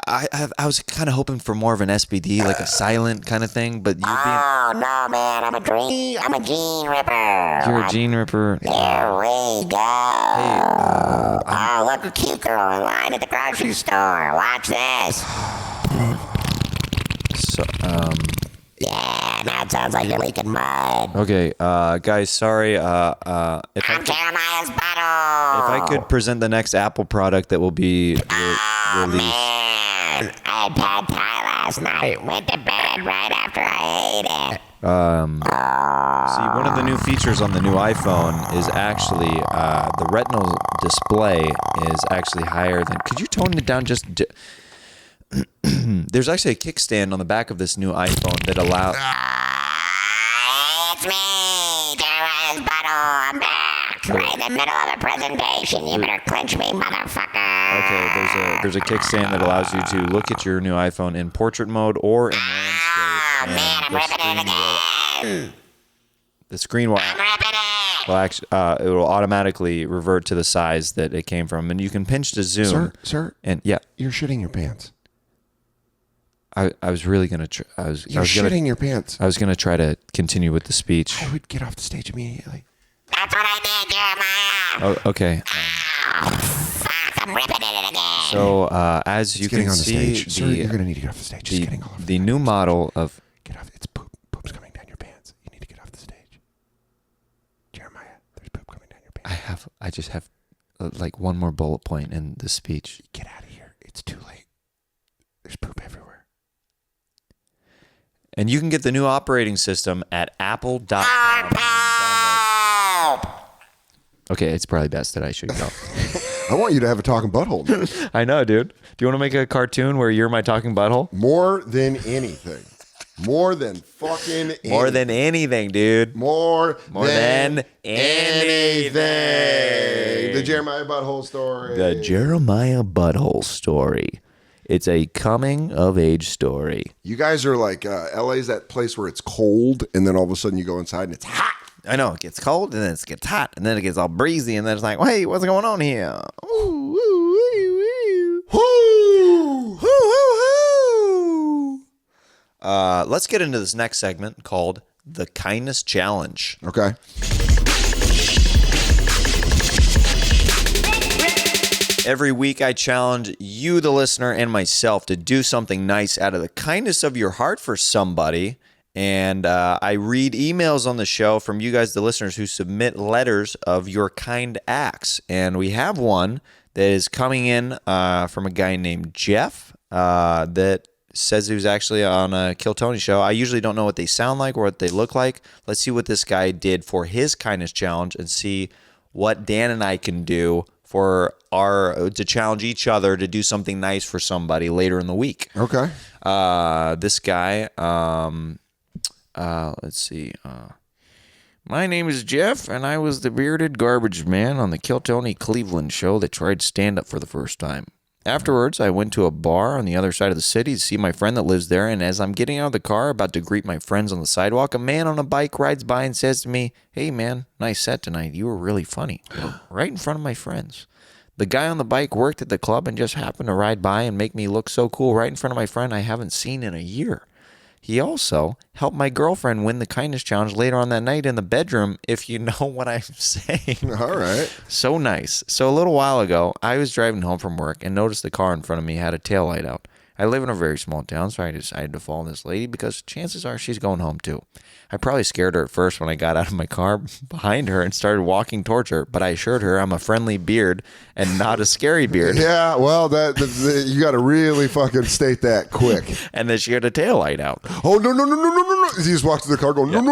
I was kind of hoping for more of an SBD, like a silent kind of thing, but you being... Oh, no, man. I'm a gene ripper. You're a gene ripper. Here we go. Oh, look, a cute girl in line at the grocery store. Watch this. So, Yeah, now it sounds like you're leaking mud. okay, guys, sorry. If I'm Jeremiah's bottle. I could present the next Apple product that will be released. Man, I had pad thai last night. Went to bed right after I ate it. See, one of the new features on the new iPhone is actually the retinal display is actually higher than. Could you tone it down just? There's actually a kickstand on the back of this new iPhone that allows. It's me, Jeremiah's bottle. I'm back. Right in the middle of a presentation. You better clinch me, motherfucker. Okay, there's a kickstand that allows you to look at your new iPhone in portrait mode or in landscape. Oh, man, I'm ripping it again. The screen will. I'm ripping it. Well, actually, it will automatically revert to the size that it came from, and you can pinch to zoom. Sir, And yeah, you're shitting your pants. I was really gonna. You're shitting your pants. I was gonna try to continue with the speech. I would get off the stage immediately. That's what I did, Jeremiah. Oh, okay. Fuck, I'm ripping it again. So as you Getting can on the see, stage. Sir, you're gonna need to get off the stage. It's getting all over the new model of. Get off. It's poop. Poop's coming down your pants. You need to get off the stage. Jeremiah, there's poop coming down your pants. I just have like one more bullet point in the speech. Get out of here. It's too late. There's poop everywhere. And you can get the new operating system at apple.com. Okay, it's probably best that I should go. I want you to have a talking butthole. I know, dude. Do you want to make a cartoon where you're my talking butthole? More than anything. More than fucking anything. More than anything, dude. More than anything. The Jeremiah Butthole story. The Jeremiah Butthole story. It's a coming of age story. You guys are like, LA's that place where it's cold, and then all of a sudden you go inside and it's hot. I know, it gets cold, and then it gets hot, and then it gets all breezy, and then it's like, hey, what's going on here? Ooh, ooh, ooh, ooh. Hoo, hoo, hoo. Let's get into this next segment called The Kindness Challenge. Okay. Every week I challenge you, the listener, and myself to do something nice out of the kindness of your heart for somebody. And I read emails on the show from you guys, the listeners, who submit letters of your kind acts. And we have one that is coming in from a guy named Jeff that says he was actually on a Kill Tony show. I usually don't know what they sound like or what they look like. Let's see what this guy did for his kindness challenge and see what Dan and I can do to challenge each other to do something nice for somebody later in the week. Okay. This guy, let's see. My name is Jeff, and I was the bearded garbage man on the Kill Tony Cleveland show that tried stand-up for the first time. Afterwards, I went to a bar on the other side of the city to see my friend that lives there, and as I'm getting out of the car, about to greet my friends on the sidewalk, a man on a bike rides by and says to me, "Hey man, nice set tonight. You were really funny." Right in front of my friends. The guy on the bike worked at the club and just happened to ride by and make me look so cool right in front of my friend I haven't seen in a year. He also helped my girlfriend win the kindness challenge later on that night in the bedroom, if you know what I'm saying. All right. So nice. So a little while ago, I was driving home from work and noticed the car in front of me had a taillight out. I live in a very small town, so I decided to follow this lady because chances are she's going home too. I probably scared her at first when I got out of my car behind her and started walking towards her, but I assured her I'm a friendly beard and not a scary beard. Yeah, well, you got to really fucking state that quick. And then she had a taillight out. Oh, no. He just walked to the car going, no.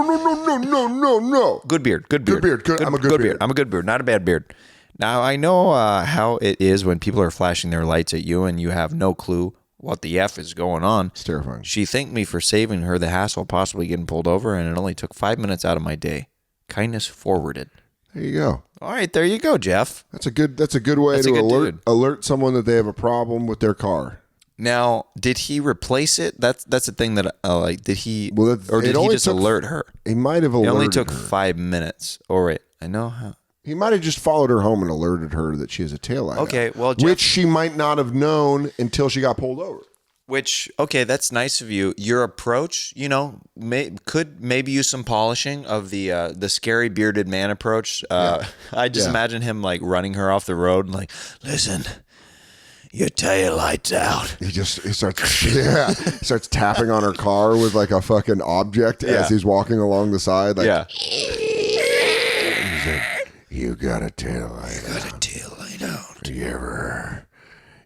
Good beard. I'm a good beard. I'm a good beard, not a bad beard. Now, I know how it is when people are flashing their lights at you and you have no clue what the F is going on. It's terrifying. She thanked me for saving her the hassle of possibly getting pulled over, and it only took 5 minutes out of my day. Kindness forwarded. There you go. All right, there you go, Jeff. That's a good way to alert someone that they have a problem with their car. Now, did he replace it? That's the thing that did he or did he just alert her? He might have alerted her. It only took 5 minutes. All right, I know how. He might have just followed her home and alerted her that she has a taillight. Okay, well, Jeff, which she might not have known until she got pulled over. Which, okay, that's nice of you. Your approach, could maybe use some polishing of the scary bearded man approach. I just imagine him like running her off the road and like, listen, your taillight's out. He starts tapping on her car with like a fucking object as he's walking along the side. Like, he's like, you got a taillight. out.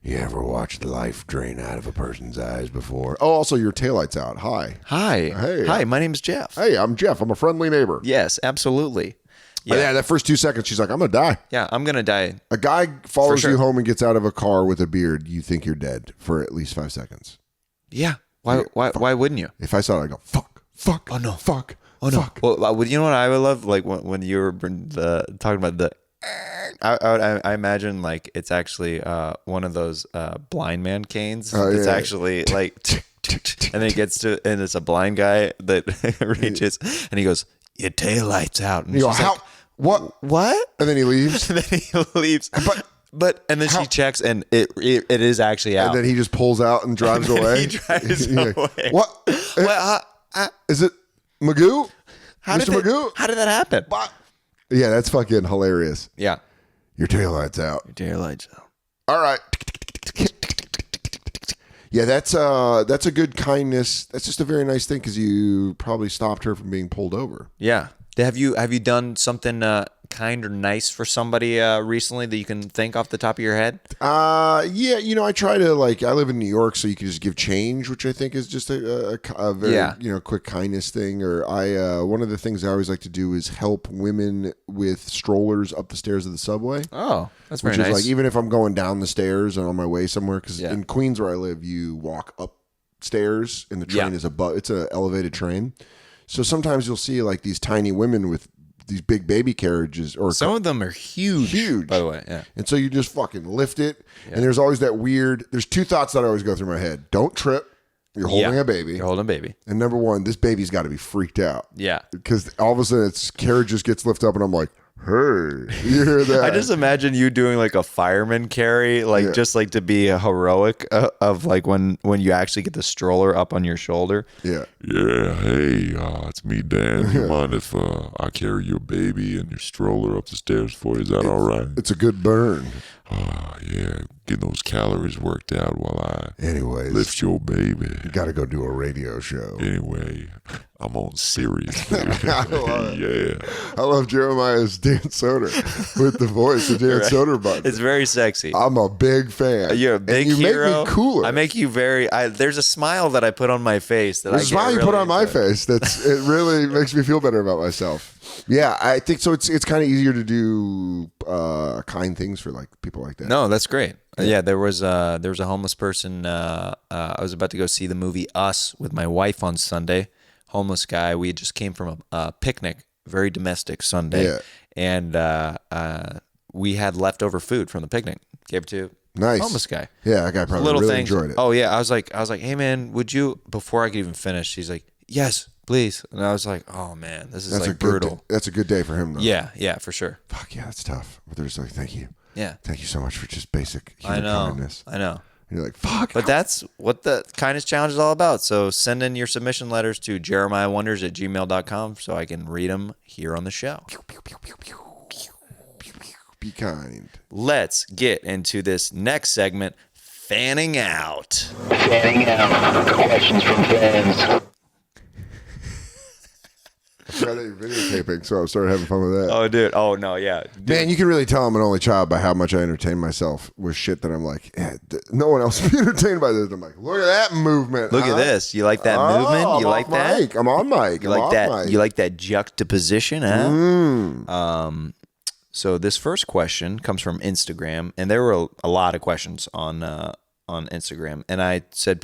You ever watched life drain out of a person's eyes before? Oh, also your taillight's out. Hi. Hi, my name's Jeff. Hey, I'm Jeff. I'm a friendly neighbor. Yes, absolutely. Yeah, that first 2 seconds, she's like, I'm going to die. Yeah, I'm going to die. A guy follows you home and gets out of a car with a beard, you think you're dead for at least 5 seconds. Yeah. Why wouldn't you? If I saw it, I'd go, fuck. Oh, no. Fuck. Oh, no. Fuck. Well, you know what I would love? Like when you were talking about the... I imagine like it's actually one of those blind man canes. It's actually like... and then it gets to... And it's a blind guy that reaches and he goes, your taillight's out. And you go, she's how... like, What? And then he leaves. and then he leaves. But and then she checks and it is actually out. And then he just pulls out and drives away. He drives away. Like, what? Is it Magoo? Mr. Magoo? How did that happen? What? Yeah, that's fucking hilarious. Yeah. Your taillight's out. Your taillight's out. All right. Yeah, that's a good kindness. That's just a very nice thing because you probably stopped her from being pulled over. Yeah. Have you done something kind or nice for somebody recently that you can think off the top of your head? Yeah, I try to I live in New York, so you can just give change, which I think is just a very quick kindness thing. Or one of the things I always like to do is help women with strollers up the stairs of the subway. Oh, that's very nice. nice. Like even if I'm going down the stairs and on my way somewhere, because in Queens where I live, you walk upstairs and the train is above. It's an elevated train. So sometimes you'll see like these tiny women with these big baby carriages, or some of them are huge, by the way. Yeah. And so you just fucking lift it, and there's always that weird. There's two thoughts that always go through my head: don't trip. You're holding a baby. You're holding a baby. And number one, this baby's got to be freaked out. Yeah. Because all of a sudden, its carriage just gets lifted up, and I'm like, hey, you hear that? I just imagine you doing like a fireman carry, just like to be a heroic of like when you actually get the stroller up on your shoulder. Yeah. Yeah, hey, it's me, Dan. You mind if I carry your baby and your stroller up the stairs for you? Is that all right? It's a good burn. Yeah, getting those calories worked out while I lift your baby. You got to go do a radio show. Anyway, I'm on Sirius, baby. I love Jeremiah's Dan Soder with the voice of Dan Soder button. It's very sexy. I'm a big fan. You're a big and you hero. make me cooler. I make you very. There's a smile that I put on my face. There's a smile you put on my face. It really makes me feel better about myself. Yeah, I think so. It's kind of easier to do kind things for like people like that. No, that's great. Yeah, there was a homeless person. I was about to go see the movie Us with my wife on Sunday. Homeless guy. We just came from a picnic, very domestic Sunday, and we had leftover food from the picnic. Gave it to homeless guy. Yeah, that guy probably really enjoyed it. Oh yeah, I was like, hey man, would you? Before I could even finish, she's like, yes, please. And I was like, oh man, this is like brutal. That's a good day for him though. Yeah, for sure. Fuck yeah, that's tough. But they're just like, thank you. Yeah. Thank you so much for just basic human kindness. I know. And you're like, fuck. But that's what the kindness challenge is all about. So send in your submission letters to jeremiahwonders@gmail.com so I can read them here on the show. Be kind. Let's get into this next segment, Fanning Out. Fanning Out. Questions from fans. I tried that you're videotaping, so I started having fun with that. Oh, dude. Oh, no, yeah. Dude. Man, you can really tell I'm an only child by how much I entertain myself with shit that I'm like, no one else will be entertained by this. I'm like, look at that movement. Look at this. You like that movement? You like that? Mic. I'm on mic. You like that? You like that juxtaposition, huh? So this first question comes from Instagram, and there were a lot of questions on Instagram, and I said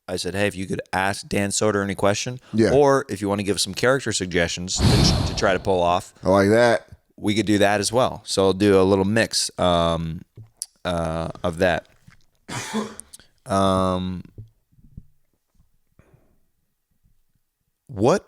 I said, hey, if you could ask Dan Soder any question, or if you want to give some character suggestions to try to pull off, I like that. We could do that as well. So I'll do a little mix of that. What?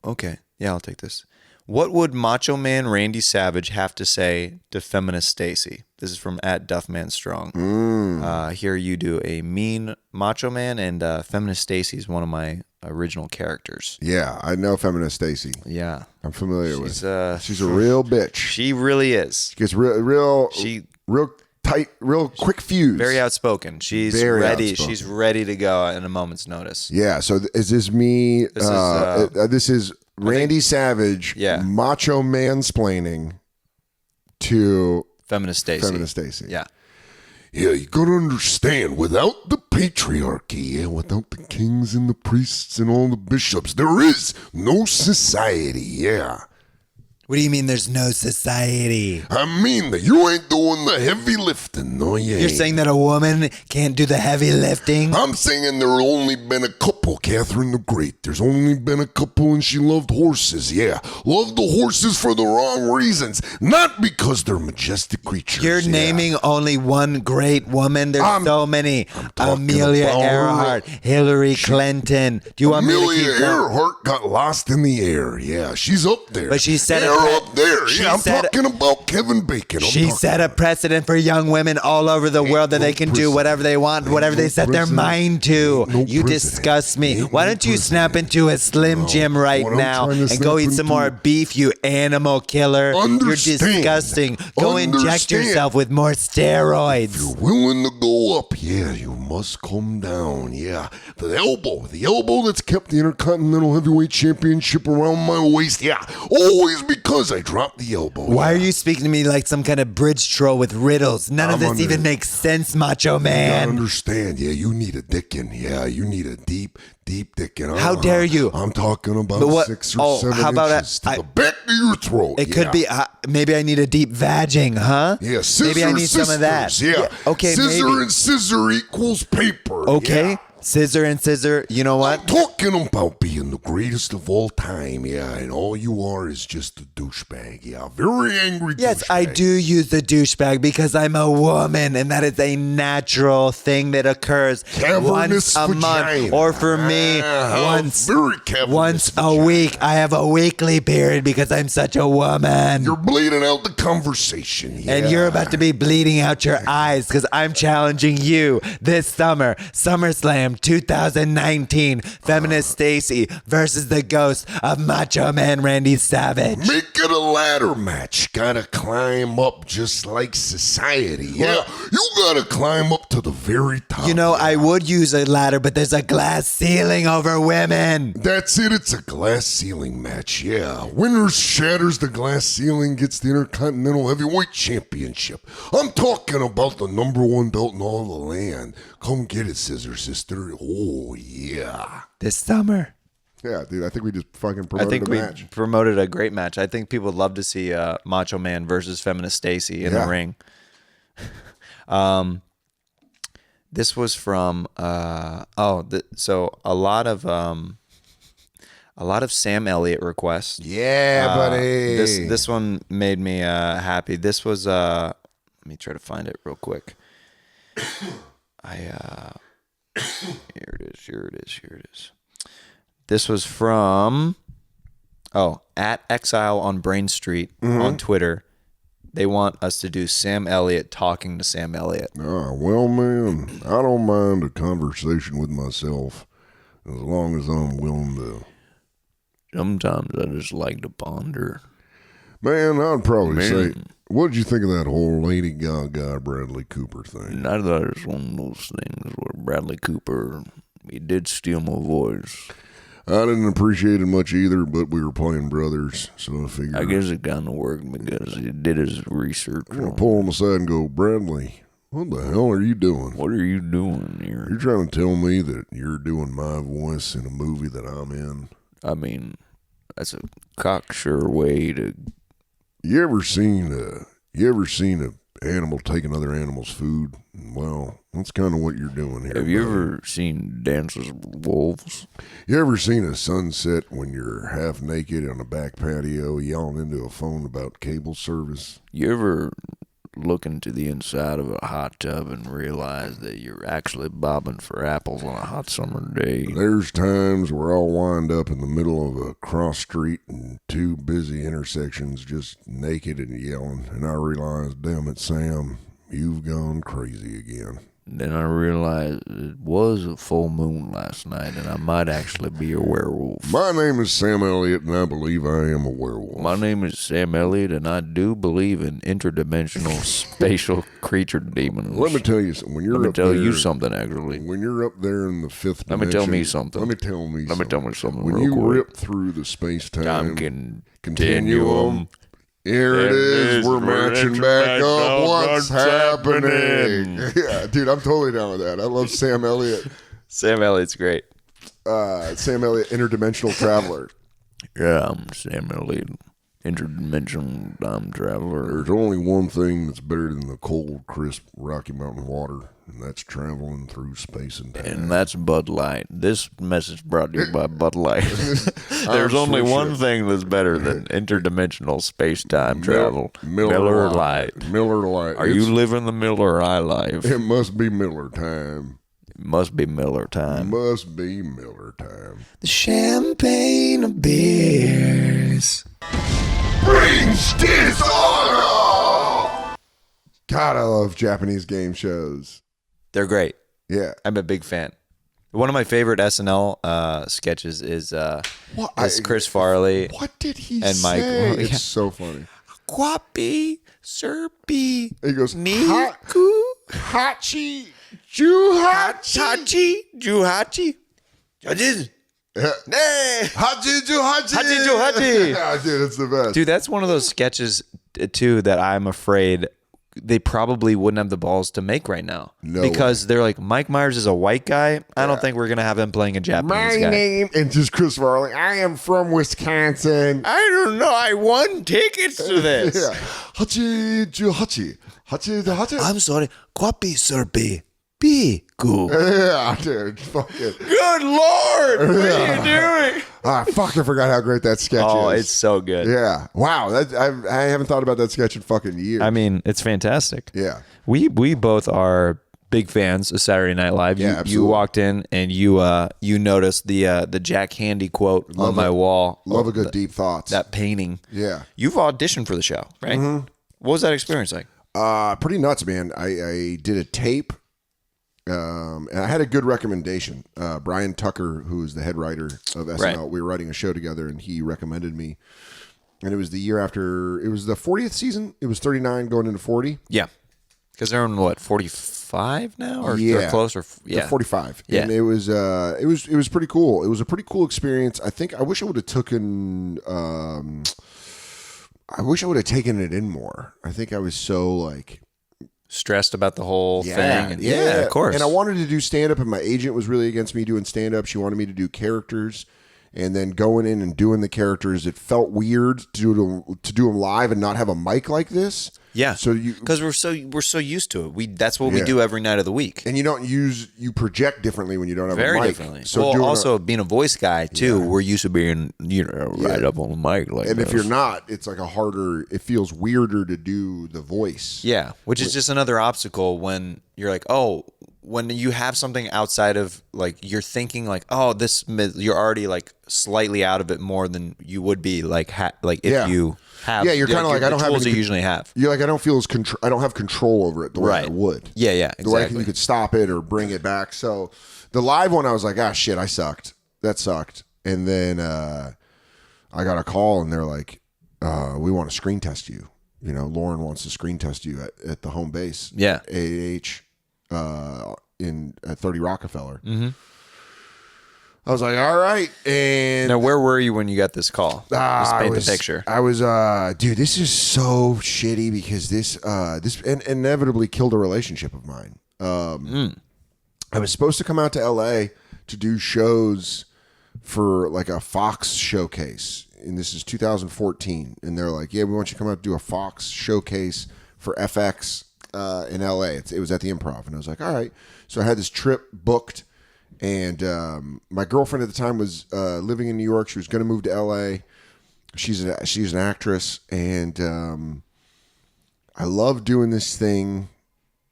Okay, yeah, I'll take this. What would Macho Man Randy Savage have to say to Feminist Stacy? This is from @DuffmanStrong. Here you do a mean Macho Man, and Feminist Stacy is one of my original characters. Yeah, I know Feminist Stacy. Yeah. I'm familiar with her. She's a real bitch. She really is. She gets real tight, real quick fuse. Very outspoken. She's Very ready. outspoken. She's ready to go in a moment's notice. Yeah. So is this me? This is Randy Savage. Yeah. Macho mansplaining to Feminist Stacy. Feminist Stacy. Yeah. Yeah, you gotta understand, without the patriarchy, without the kings and the priests and all the bishops, there is no society, yeah. What do you mean there's no society? I mean that you ain't doing the heavy lifting, no, you You're ain't. saying that a woman can't do the heavy lifting? I'm saying there only been a couple, Catherine the Great. There's only been a couple, and she loved horses, yeah. Loved the horses for the wrong reasons, not because they're majestic creatures. You're yeah. naming only one great woman. There's so many. talking Amelia about Earhart, Hillary Clinton. Do you want me to Amelia keep going? Earhart got lost in the air, yeah. She's up there. But she said They're up there, she yeah. I'm said- talking about Kevin Bacon. She set a precedent for young women all over the world that they can do whatever they want, whatever they set their mind to. You disgust me. Why don't you snap into a Slim Jim right what I'm now trying to and go snap eat some into- more beef, you animal killer? You're Understand. disgusting. Go inject Understand. yourself with more steroids. You're willing to go up, yeah, you must come down, yeah. The elbow that's kept the Intercontinental Heavyweight Championship around my waist, yeah. Always because I dropped the elbow. Why are yeah. you speaking to me like some kind of bridge troll with riddles? None of I'm this under- even makes sense, Macho You gotta Man. understand, yeah, you need a dickin', yeah, you need a deep dickin'. How dare you? I'm talking about But what- 6 or 7 how about inches to the back of your throat. It could be, maybe I need a deep vagging, huh? Yeah, scissor Maybe I need some of that. scissors, Yeah. Okay, Scissor maybe. and scissor equals paper. Okay, yeah. scissor and scissor. You know what? I'm talking about being the greatest of all time, yeah, and all you are is just a douchebag, yeah, very angry Yes, douchebag. I do use the douchebag because I'm a woman, and that is a natural thing that occurs Cavernous once a month, vagina. or for me, very cavernous once a vagina. week. I have a weekly period because I'm such a woman. You're bleeding out the conversation, yeah. And you're about to be bleeding out your eyes because I'm challenging you this summer. SummerSlam 2019. Feminist Stacy versus the ghost of Macho Man Randy Savage. Make it a ladder match. Gotta climb up just like society. Yeah, you gotta climb up to the very top. You know, I would use a ladder, but there's a glass ceiling over women. That's it. It's a glass ceiling match. Yeah. Winner shatters the glass ceiling, gets the Intercontinental Heavyweight Championship. I'm talking about the #1 belt in all the land. Come get it, Scissor Sister. Oh, yeah. This summer. Yeah, dude. I think we just fucking I promoted think a we match. promoted a great match. I think people would love to see Macho Man versus Feminist Stacy in Yeah. the ring. This was from so a lot of Sam Elliott requests. Yeah, buddy. This one made me happy. This was let me try to find it real quick. Here it is. This was from @Exile on Brain Street on Twitter. They want us to do Sam Elliott talking to Sam Elliott. Well, man, I don't mind a conversation with myself as long as I'm willing to. Sometimes I just like to ponder. Man, I'd probably say, Man. what did you think of that whole Lady Gaga Bradley Cooper thing? I thought it was one of those things where Bradley Cooper, he did steal my voice. I didn't appreciate it much either, but we were playing brothers, so I figured I guess it kind of worked because he did his research. I'm gonna pull him aside and go, Bradley, what the hell are you doing? What are you doing here? You're trying to tell me that you're doing my voice in a movie that I'm in? I mean, that's a cocksure way to. You ever seen a animal take another animal's food? Well, that's kind of what you're doing here. Have you buddy. ever seen Dances with Wolves? You ever seen a sunset when you're half naked on a back patio yelling into a phone about cable service? You ever look into the inside of a hot tub and realize that you're actually bobbing for apples on a hot summer day. There's times where I'll wind up in the middle of a cross street and two busy intersections just naked and yelling, and I realize, damn it, Sam, you've gone crazy again. Then I realized it was a full moon last night, and I might actually be a werewolf. My name is Sam Elliott, and I believe I am a werewolf. My name is Sam Elliott, and I do believe in interdimensional spatial creature demons. Let me tell you something. When you're Let me up tell there, you something, actually. When you're up there in the fifth Let me dimension, tell me something. Let me tell me something. When real you quick. rip through the space-time Time continuum, here it is. We're matching back up. What's happening? Yeah, dude, I'm totally down with that. I love Sam Elliott. Sam Elliott's great. Sam Elliott, interdimensional traveler. Yeah, I'm Sam Elliott, interdimensional time traveler. There's only one thing that's better than the cold, crisp Rocky Mountain water, and that's traveling through space and time. And that's Bud Light. This message brought to you by Bud Light. There's only one thing that's better than interdimensional space-time travel. Miller Lite. Miller Lite. Are you living the Miller High life? It must be Miller time. It must be Miller time. Must be Miller time. The champagne of beers. Brings dishonor! God, I love Japanese game shows. They're great. Yeah. I'm a big fan. One of my favorite SNL sketches is Chris Farley. What did he and say? Mike. Well, It's yeah. so funny. Kwapi, Serpi, He goes, Niku, Hachi, Juhachi. Hachi, Juhachi. Judges. Nay. Hachi, Juhachi. Hachi, Juhachi. Yeah, dude, it's the best. Dude, that's one of those sketches, too, that I'm afraid they probably wouldn't have the balls to make right now. No because they're like, Mike Myers is a white guy. I don't think we're going to have him pling a Japanese My guy. name, and just Chris Farley, I am from Wisconsin. I don't know. I won tickets to this. Yeah. Hachi, Juhachi. Hachi, Juhachi. I'm sorry. Kwapi Serpi. Piku. Yeah, dude. Fuck it. Good Lord. What are you doing? Ah, fuck, I forgot how great that sketch Oh, is. it's so good. Yeah. Wow. I haven't thought about that sketch in fucking years. I mean, it's fantastic. Yeah. We both are big fans of Saturday Night Live. Yeah, You absolutely. walked in and you noticed the Jack Handy quote on my wall. Love a good deep thoughts. That painting. Yeah. You've auditioned for the show, right? Mm-hmm. What was that experience like? Pretty nuts, man. I did a tape, and I had a good recommendation. Brian Tucker, who is the head writer of SNL, Right. we were writing a show together, and he recommended me. And it was the year after, it was the 40th season. It was 39 going into 40. Yeah. Because they're on what, 45 now? Or Yeah. they're closer? They're 45. Yeah. And it was pretty cool. It was a pretty cool experience. I wish I would have taken it in more. I think I was so like Stressed about the whole thing. And, yeah, of course. And I wanted to do stand up, and my agent was really against me doing stand up. She wanted me to do characters, and then going in and doing the characters, it felt weird to do them live and not have a mic like this. Yeah. So because we're so used to it. That's what we Yeah. do every night of the week. and you project differently when you don't have Very a mic. differently. So well, doing also being a voice guy too, we're used to being right up on the mic like and this. if you're not, it's like it feels weirder to do the voice. Yeah, which is just another obstacle when you're like, when you have something outside of like you're thinking like, you're already like slightly out of it more than you would be like if you have. Yeah, you're kind of like, I don't have tools any you usually have. You're like, I don't feel I don't have control over it the way I Right. would. Yeah, The way exactly. you could stop it or bring it back. So the live one, I was like, shit, I sucked. That sucked. And then I got a call, and they're like, we want to screen test you. You know, Lauren wants to screen test you at the home base. Yeah. AH at 30 Rockefeller. Mm-hmm. I was like, all right. And Now, where were you when you got this call? Just paint the picture. I was, dude, this is so shitty because this inevitably killed a relationship of mine. I was supposed to come out to LA to do shows for like a Fox showcase. And this is 2014. And they're like, yeah, we want you to come out and do a Fox showcase for FX in LA. It was at the Improv. And I was like, all right. So I had this trip booked. And my girlfriend at the time was living in New York. She was going to move to LA. She's an actress, and I love doing this thing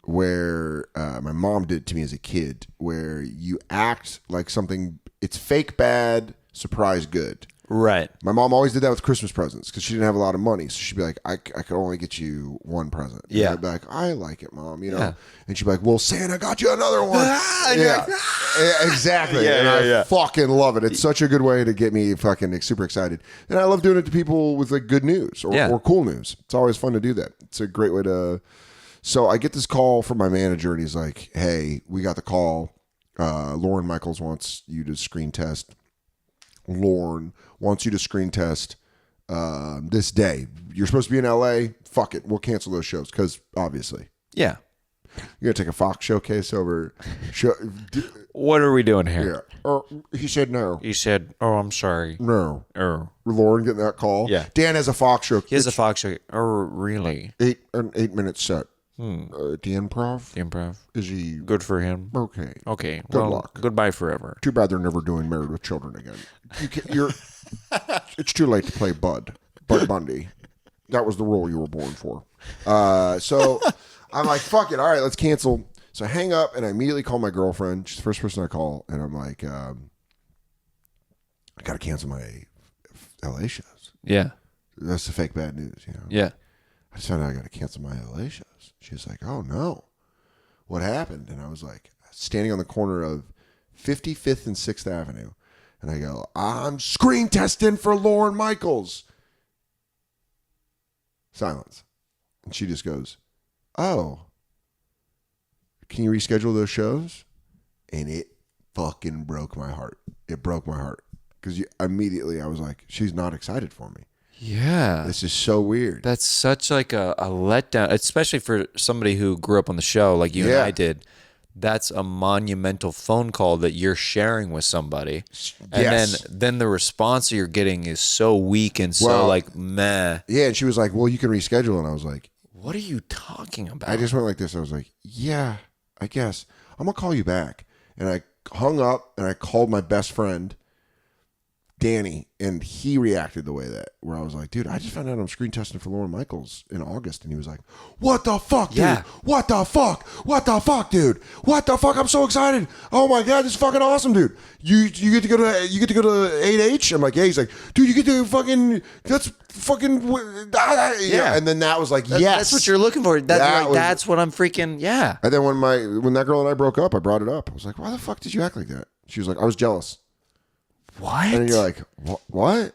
where my mom did it to me as a kid, where you act like something, it's fake bad, surprise good. Right. My mom always did that with Christmas presents because she didn't have a lot of money. So she'd be like, I could only get you one present. And Yeah. I'd be like, I like it, Mom, you know? And she'd be like, well, Santa got you another one. Yeah, exactly. Yeah, I fucking love it. It's such a good way to get me fucking super excited. And I love doing it to people with like good news or cool news. It's always fun to do that. It's a great way to. So I get this call from my manager and he's like, hey, we got the call. Lauren Michaels wants you to screen test. Lauren wants you to screen test this day. You're supposed to be in LA. Fuck it. We'll cancel those shows because obviously. Yeah. You're going to take a Fox showcase over. What are we doing here? Yeah. He said no. He said, oh, I'm sorry. No. Oh. Lauren getting that call. Yeah. Dan has a Fox show. He has a Fox show. Oh, really? An 8-minute set. The improv? The improv. Is he... Good for him. Okay. Okay. Good Well, luck. Goodbye forever. Too bad they're never doing Married with Children again. You're... It's too late to play Bud Bundy. That was the role you were born for. So I'm like, fuck it. All right, let's cancel. So I hang up and I immediately call my girlfriend. She's the first person I call. And I'm like, I got to cancel my LA shows. Yeah. That's the fake bad news, you know? Yeah. I just found out I got to cancel my LA shows. She was like, oh no, what happened? And I was like, standing on the corner of 55th and 6th Avenue. And I go, I'm screen testing for Lauren Michaels. Silence. And she just goes, oh, can you reschedule those shows? And it fucking broke my heart. It broke my heart. Because immediately I was like, she's not excited for me. Yeah. This is so weird. That's such like a letdown, especially for somebody who grew up on the show like you and I did. That's a monumental phone call that you're sharing with somebody. And then the response you're getting is so weak and so like meh. Yeah, and she was like, well, you can reschedule. And I was like, what are you talking about? I just went like this. I was like, yeah, I guess. I'm going to call you back. And I hung up and I called my best friend, Danny, and he reacted the way that, where I was like, dude, I just found out I'm screen testing for Lauren Michaels in August. And he was like, what the fuck, dude? Yeah. What the fuck? What the fuck, dude? What the fuck? I'm so excited. Oh my God, this is fucking awesome, dude. You get to go to 8H? I'm like, yeah. He's like, dude, you get to fucking, that's fucking, yeah. And then that was like, yes. That's what you're looking for. That's what I'm freaking, yeah. And then when that girl and I broke up, I brought it up. I was like, why the fuck did you act like that? She was like, I was jealous. What? And you're like, what?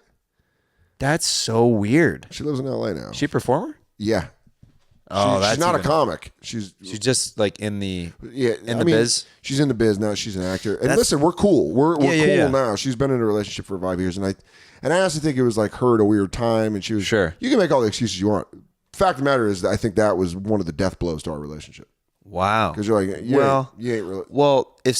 That's so weird. She lives in LA now. She a performer? Yeah. Oh, she's not a comic. She's just like in the biz. biz. She's in the biz now. She's an actor. And listen, we're cool. We're cool now. She's been in a relationship for 5 years, and I honestly think it was like her at a weird time, and she was sure. You can make all the excuses you want. Fact of the matter is, that I think that was one of the death blows to our relationship. Wow. Because you're like, you ain't really. Well, if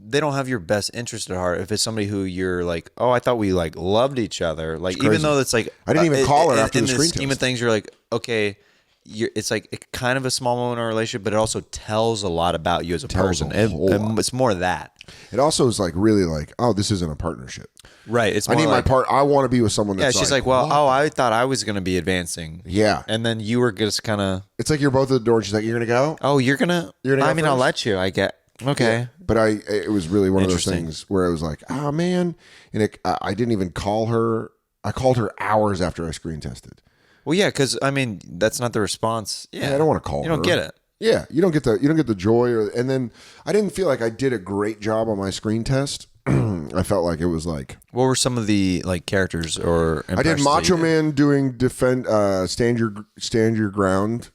they don't have your best interest at heart. If it's somebody who you're like, oh, I thought we like loved each other, like even though it's like I didn't even call her after in the screen scheme test. of things, you're like, okay, it's like kind of a small moment in our relationship, but it also tells a lot about you as a person. And it's more of that. It also is like really like, oh, this isn't a partnership, right? It's I need my part. I want to be with someone. That's she's like, well, oh, I thought I was going to be advancing. Yeah, and then you were just kind of. It's like you're both at the door. And she's like, you're gonna go. Oh, you're gonna. I mean, I'll let you. I get. Okay. Yeah. But it was really one of those things where I was like, oh man. And I didn't even call her. I called her hours after I screen tested. Well, yeah, because I mean, that's not the response. Yeah, I don't want to call her. You don't get it. Yeah, you don't get the joy. And then I didn't feel like I did a great job on my screen test. I felt like it was like. What were some of the like characters or? I did Macho Man doing stand your ground.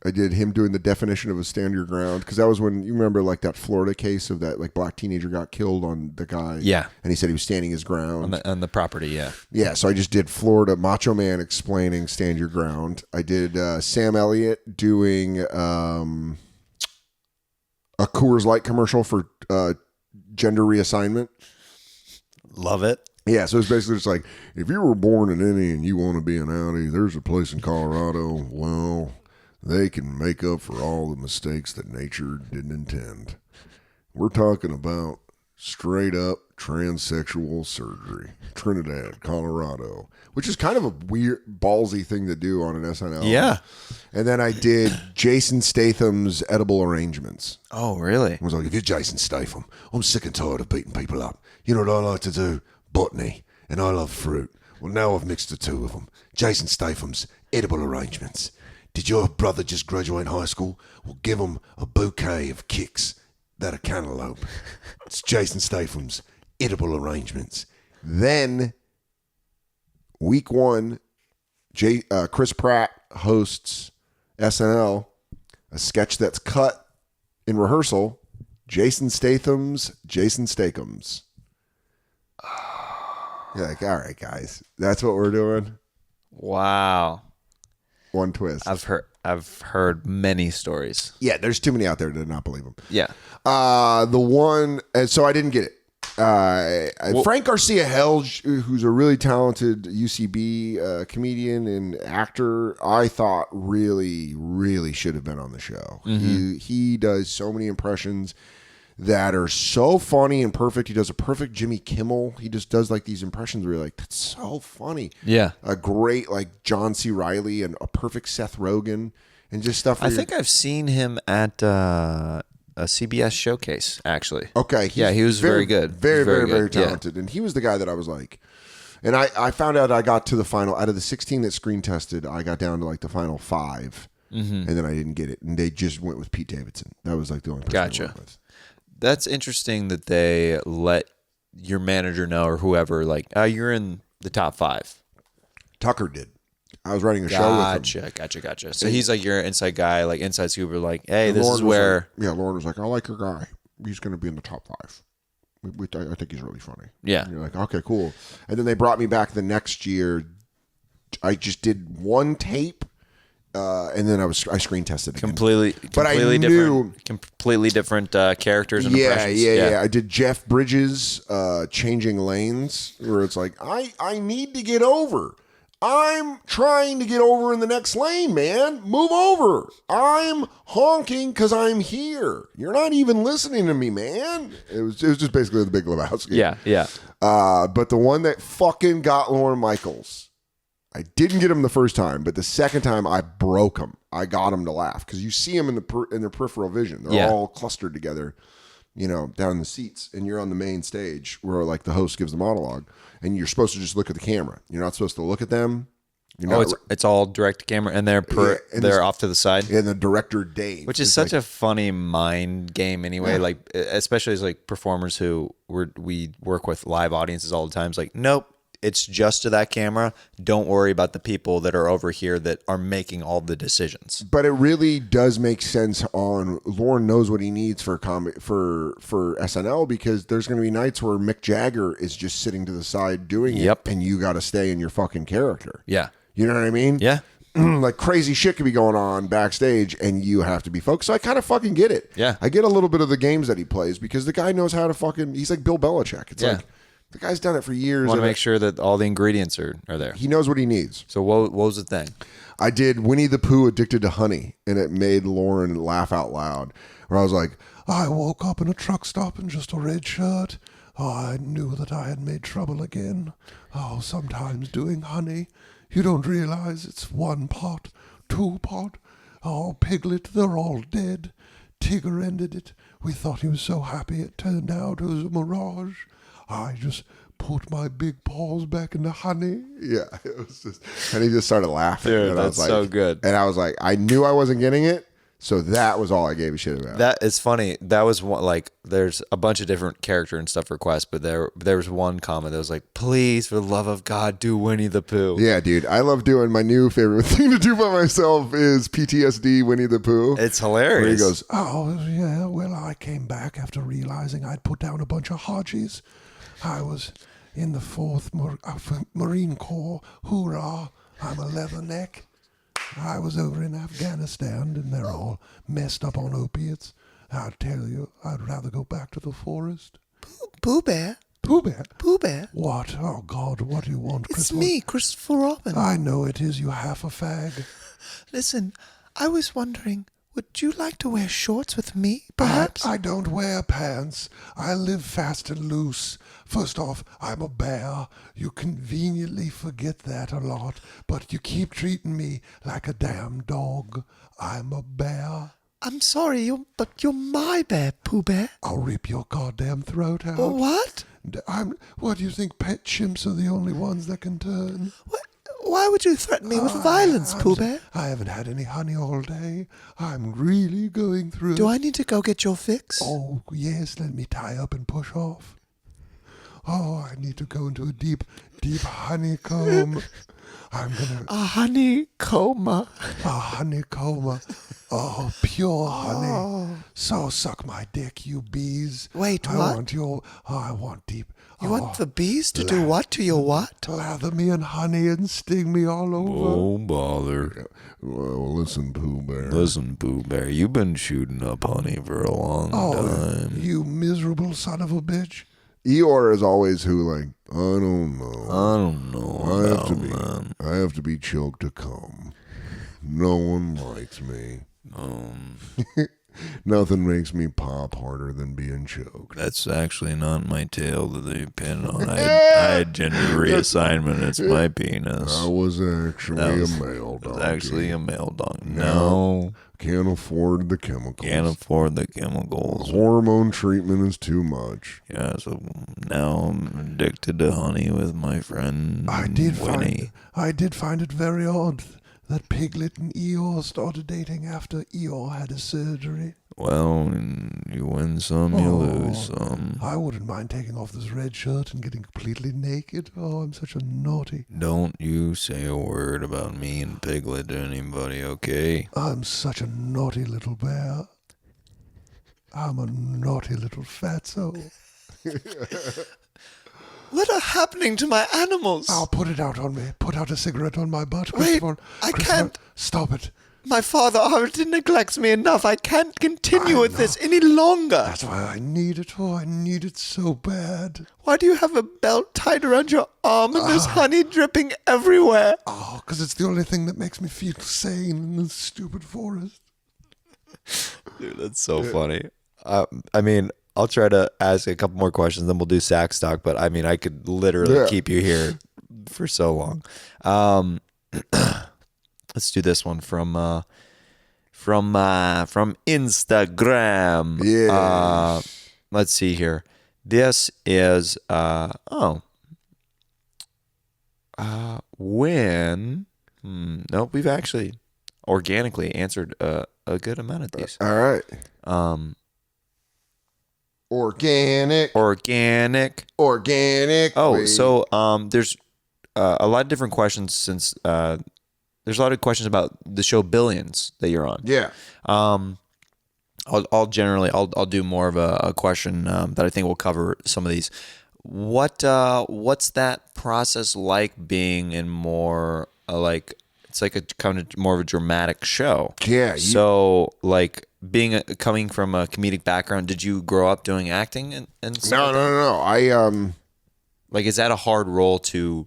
I did him doing the definition of a stand your ground, because that was when you remember like that Florida case of that like black teenager got killed on the guy. Yeah, and he said he was standing his ground on the property. Yeah, yeah. So I just did Florida Macho Man explaining stand your ground. I did Sam Elliott doing a Coors Light commercial for gender reassignment. Love it. Yeah, so it's basically just like, if you were born in Indy and you want to be an Audi, there's a place in Colorado. Well, they can make up for all the mistakes that nature didn't intend. We're talking about straight up transsexual surgery, Trinidad, Colorado, which is kind of a weird, ballsy thing to do on an SNL. Yeah. And then I did Jason Statham's edible arrangements. Oh, really? I was like, if you're Jason Statham, I'm sick and tired of beating people up. You know what I like to do? Botany. And I love fruit. Well, now I've mixed the two of them. Jason Statham's edible arrangements. Did your brother just graduate high school? Well, give him a bouquet of kicks that are cantaloupe. It's Jason Statham's edible arrangements. Then, week 1, Chris Pratt hosts SNL, a sketch that's cut in rehearsal, Jason Statham's Jason Stathams. You're like, all right, guys, that's what we're doing. Wow. One twist. I've heard many stories. Yeah, there's too many out there to not believe them. Yeah. The one, and so I didn't get it. Frank Garcia Helge, who's a really talented UCB comedian and actor, I thought really, really should have been on the show. He does so many impressions that are so funny and perfect. He does a perfect Jimmy Kimmel. He just does like these impressions where you're like, that's so funny. Yeah. A great like John C. Reilly and a perfect Seth Rogen and just stuff. I think I've seen him at a CBS showcase, actually. Okay. He was very good. Very talented. Yeah. And he was the guy that I was like, and I found out I got to the final, out of the 16 that screen tested, I got down to like the final 5. And then I didn't get it. And they just went with Pete Davidson. That was like the only person I went with. That's interesting that they let your manager know or whoever, like, you're in the top 5. Tucker did. I was writing a show with him. Gotcha. So he's like your inside guy, like inside scuba, like, hey, this is where. Lauren was like, I like your guy. He's going to be in the top 5. I think he's really funny. Yeah. And you're like, okay, cool. And then they brought me back the next year. I just did one tape. And then I screen tested again. Completely different characters and impressions. Yeah. I did Jeff Bridges, Changing Lanes, where it's like, I need to get over. I'm trying to get over in the next lane, man. Move over. I'm honking because I'm here. You're not even listening to me, man. It was just basically the Big Lebowski. Yeah. But the one that fucking got Lorne Michaels, I didn't get him the first time, but the second time I broke him. I got him to laugh because you see him in their peripheral vision. They're all clustered together, down in the seats, and you're on the main stage where like the host gives the monologue, and you're supposed to just look at the camera. You're not supposed to look at them. It's all direct to camera, and they're off to the side. And the director Dave, which is such a funny mind game anyway. Yeah. Like especially as like performers who we work with live audiences all the time. It's like, nope. It's just to that camera. Don't worry about the people that are over here that are making all the decisions. But it really does make sense on Lorne knows what he needs for SNL, because there's going to be nights where Mick Jagger is just sitting to the side doing it, and you got to stay in your fucking character. Yeah. You know what I mean? Yeah. Like crazy shit could be going on backstage and you have to be focused. So I kind of fucking get it. Yeah. I get a little bit of the games that he plays because the guy knows how to he's like Bill Belichick. It's like, the guy's done it for years. Want to make sure that all the ingredients are there. He knows what he needs. So what was the thing? I did Winnie the Pooh Addicted to Honey, and it made Lauren laugh out loud. Where I was like, I woke up in a truck stop in just a red shirt. Oh, I knew that I had made trouble again. Oh, sometimes doing honey, you don't realize it's 1 pot, 2 pot. Oh, Piglet, they're all dead. Tigger ended it. We thought he was so happy it turned out it was a mirage. I just put my big paws back in the honey. Yeah, it was just, and he just started laughing. Dude, and that's I was like, so good. And I was like, I knew I wasn't getting it, so that was all I gave a shit about. That is funny. That was one, like, there's a bunch of different character and stuff requests, but there was one comment that was like, please, for the love of God, do Winnie the Pooh. Yeah, dude, I love doing my new favorite thing to do by myself is PTSD Winnie the Pooh. It's hilarious. Where he goes, oh, yeah, well, I came back after realizing I'd put down a bunch of Hodgies. I was in the 4th Marine Corps. Hoorah, I'm a leatherneck. I was over in Afghanistan, and they're all messed up on opiates. I tell you, I'd rather go back to the forest. Pooh Bear. Pooh Bear? Pooh Bear. What? Oh, God, what do you want, It's me, Christopher Robin. I know it is, you half a fag. Listen, I was wondering, Would you like to wear shorts with me, perhaps? I don't wear pants. I live fast and loose. First off, I'm a bear. You conveniently forget that a lot, but you keep treating me like a damn dog. I'm a bear. I'm sorry, but you're my bear, Pooh Bear. I'll rip your goddamn throat out. What? What do you think? Pet chimps are the only ones that can turn? What? Why would you threaten me with violence, Pooh Bear? I haven't had any honey all day. I'm really going through. Do I need to go get your fix? Oh, yes, let me tie up and push off. Oh, I need to go into a deep, deep honeycomb. I'm gonna... A honeycomb. A honeycomb. Oh, pure honey. Oh. So suck my dick, you bees. Wait, I what? Want your... Oh, I want deep... You want the bees to do what to your what? Lather me in honey and sting me all over. Oh, bother. Well, listen, Pooh Bear. Listen, Pooh Bear, you've been shooting up honey for a long time. You miserable son of a bitch. Eeyore is always who, like, I don't know. I don't know. I have to be choked to come. No one likes me. Nothing makes me pop harder than being choked. That's actually not my tail that they pinned on. I had gender reassignment. It's my penis. I was actually a male It was dog. actually a male dog. No. Can't afford the chemicals. Can't afford the chemicals. Hormone treatment is too much. Yeah, so now I'm addicted to honey with my friend Winnie. I did find it very odd that Piglet and Eeyore started dating after Eeyore had his surgery. Well, you win some, you lose some. I wouldn't mind taking off this red shirt and getting completely naked. Oh, I'm such a naughty. Don't you say a word about me and Piglet to anybody, okay? I'm such a naughty little bear. I'm a naughty little fatso. What are happening to my animals? I'll put it out on me. Put out a cigarette on my butt. Wait, Christopher. I Christopher, can't. Stop it. My father already neglects me enough. I can't continue with this any longer. That's why I need it. Oh, I need it so bad. Why do you have a belt tied around your arm and there's honey dripping everywhere? Oh, because it's the only thing that makes me feel sane in this stupid forest. Dude, that's so funny. I mean, I'll try to ask a couple more questions, then we'll do sax talk. But I mean, I could literally keep you here for so long. Let's do this one from Instagram. Yeah. Let's see here. This is when. Nope, we've actually organically answered a good amount of these. All right. Organic. Oh, so there's a lot of different questions since there's a lot of questions about the show Billions that you're on. Yeah. I'll do more of a question that I think will cover some of these. What's that process like being in more it's like a kind of more of a dramatic show? Yeah. So like coming from a comedic background, did you grow up doing acting and stuff? No. Is that a hard role to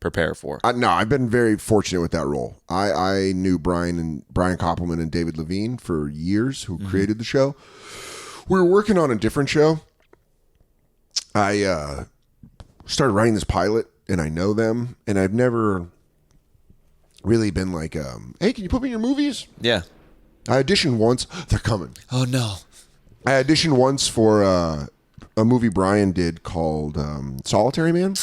prepare for? No, I've been very fortunate with that role. I knew Brian Koppelman and David Levine for years, who created the show. We were working on a different show. I started writing this pilot, and I know them, and I've never really been like, hey, can you put me in your movies? Yeah. I auditioned once. They're coming. Oh, no. I auditioned once for a movie Brian did called Solitary Man.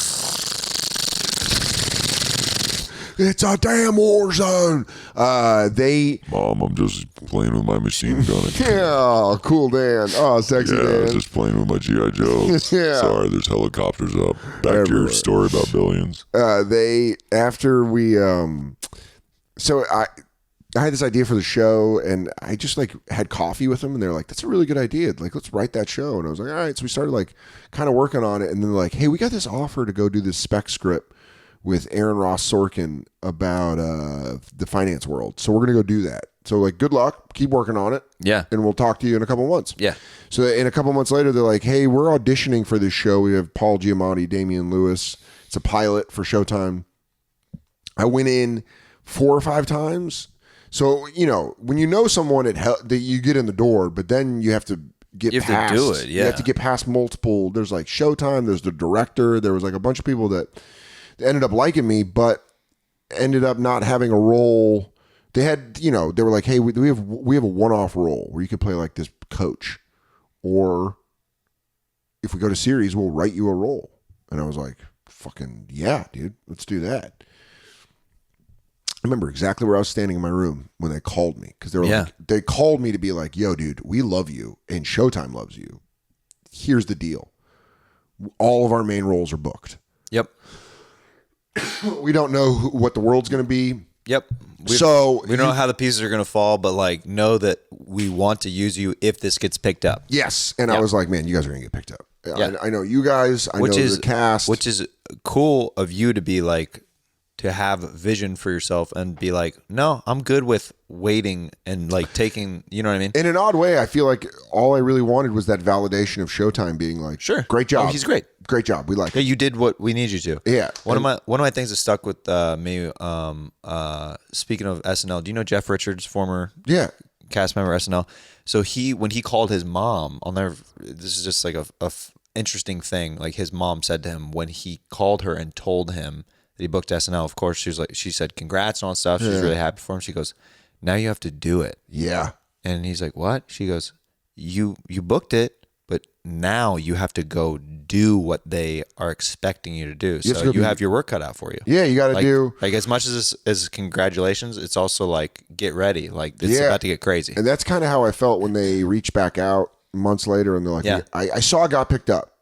It's a damn war zone. Mom, I'm just playing with my machine gun. Yeah, cool Dan. Oh, sexy Dan. Just playing with my G.I. Joe. Yeah. Sorry, there's helicopters up. Back to your story about Billions. So I had this idea for the show, and I just had coffee with them, and they're like, "That's a really good idea. Let's write that show." And I was like, "All right." So we started kind of working on it, and then "Hey, we got this offer to go do this spec script with Aaron Ross Sorkin about the finance world. So we're gonna go do that. So good luck. Keep working on it. Yeah. And we'll talk to you in a couple months." Yeah. So in a couple months later, they're like, "Hey, we're auditioning for this show. We have Paul Giamatti, Damian Lewis. It's a pilot for Showtime." I went in 4 or 5 times. So, you know, when you know someone, that you get in the door, but then you have to get You have past. to do it, yeah. You have to get past multiple. There's like Showtime. There's the director. There was like a bunch of people that ended up liking me, but ended up not having a role. They had, you know, they were like, hey, we have a one-off role where you could play like this coach, or if we go to series, we'll write you a role. And I was like, fucking yeah, dude, let's do that. I remember exactly where I was standing in my room when they called me, because they called me to be like, yo, dude, we love you and Showtime loves you. Here's the deal. All of our main roles are booked. Yep. We don't know what the world's going to be. Yep. We don't know how the pieces are going to fall, but like know that we want to use you if this gets picked up. Yes. And I was like, man, you guys are going to get picked up. Yeah. I know you guys. I know the cast. Which is cool of you to be like, to have vision for yourself and be like, no, I'm good with waiting and like taking, you know what I mean? In an odd way, I feel like all I really wanted was that validation of Showtime being like, sure, great job. Oh, he's great. Great job. We like it. You did what we need you to. Yeah. One of my things that stuck with me, speaking of SNL, do you know Jeff Richards, former cast member SNL? So when he called his mom, this is just like a interesting thing. Like his mom said to him when he called her and told him that he booked SNL, of course, she said congrats and all that stuff. She's really happy for him. She goes, now you have to do it. Yeah. And he's like, what? She goes, you booked it, but now you have to go do what they are expecting you to do. So you have your work cut out for you. Yeah, you got to do. Like as much as congratulations, it's also like get ready. Like it's about to get crazy. And that's kind of how I felt when they reached back out months later and they're like, I saw I got picked up.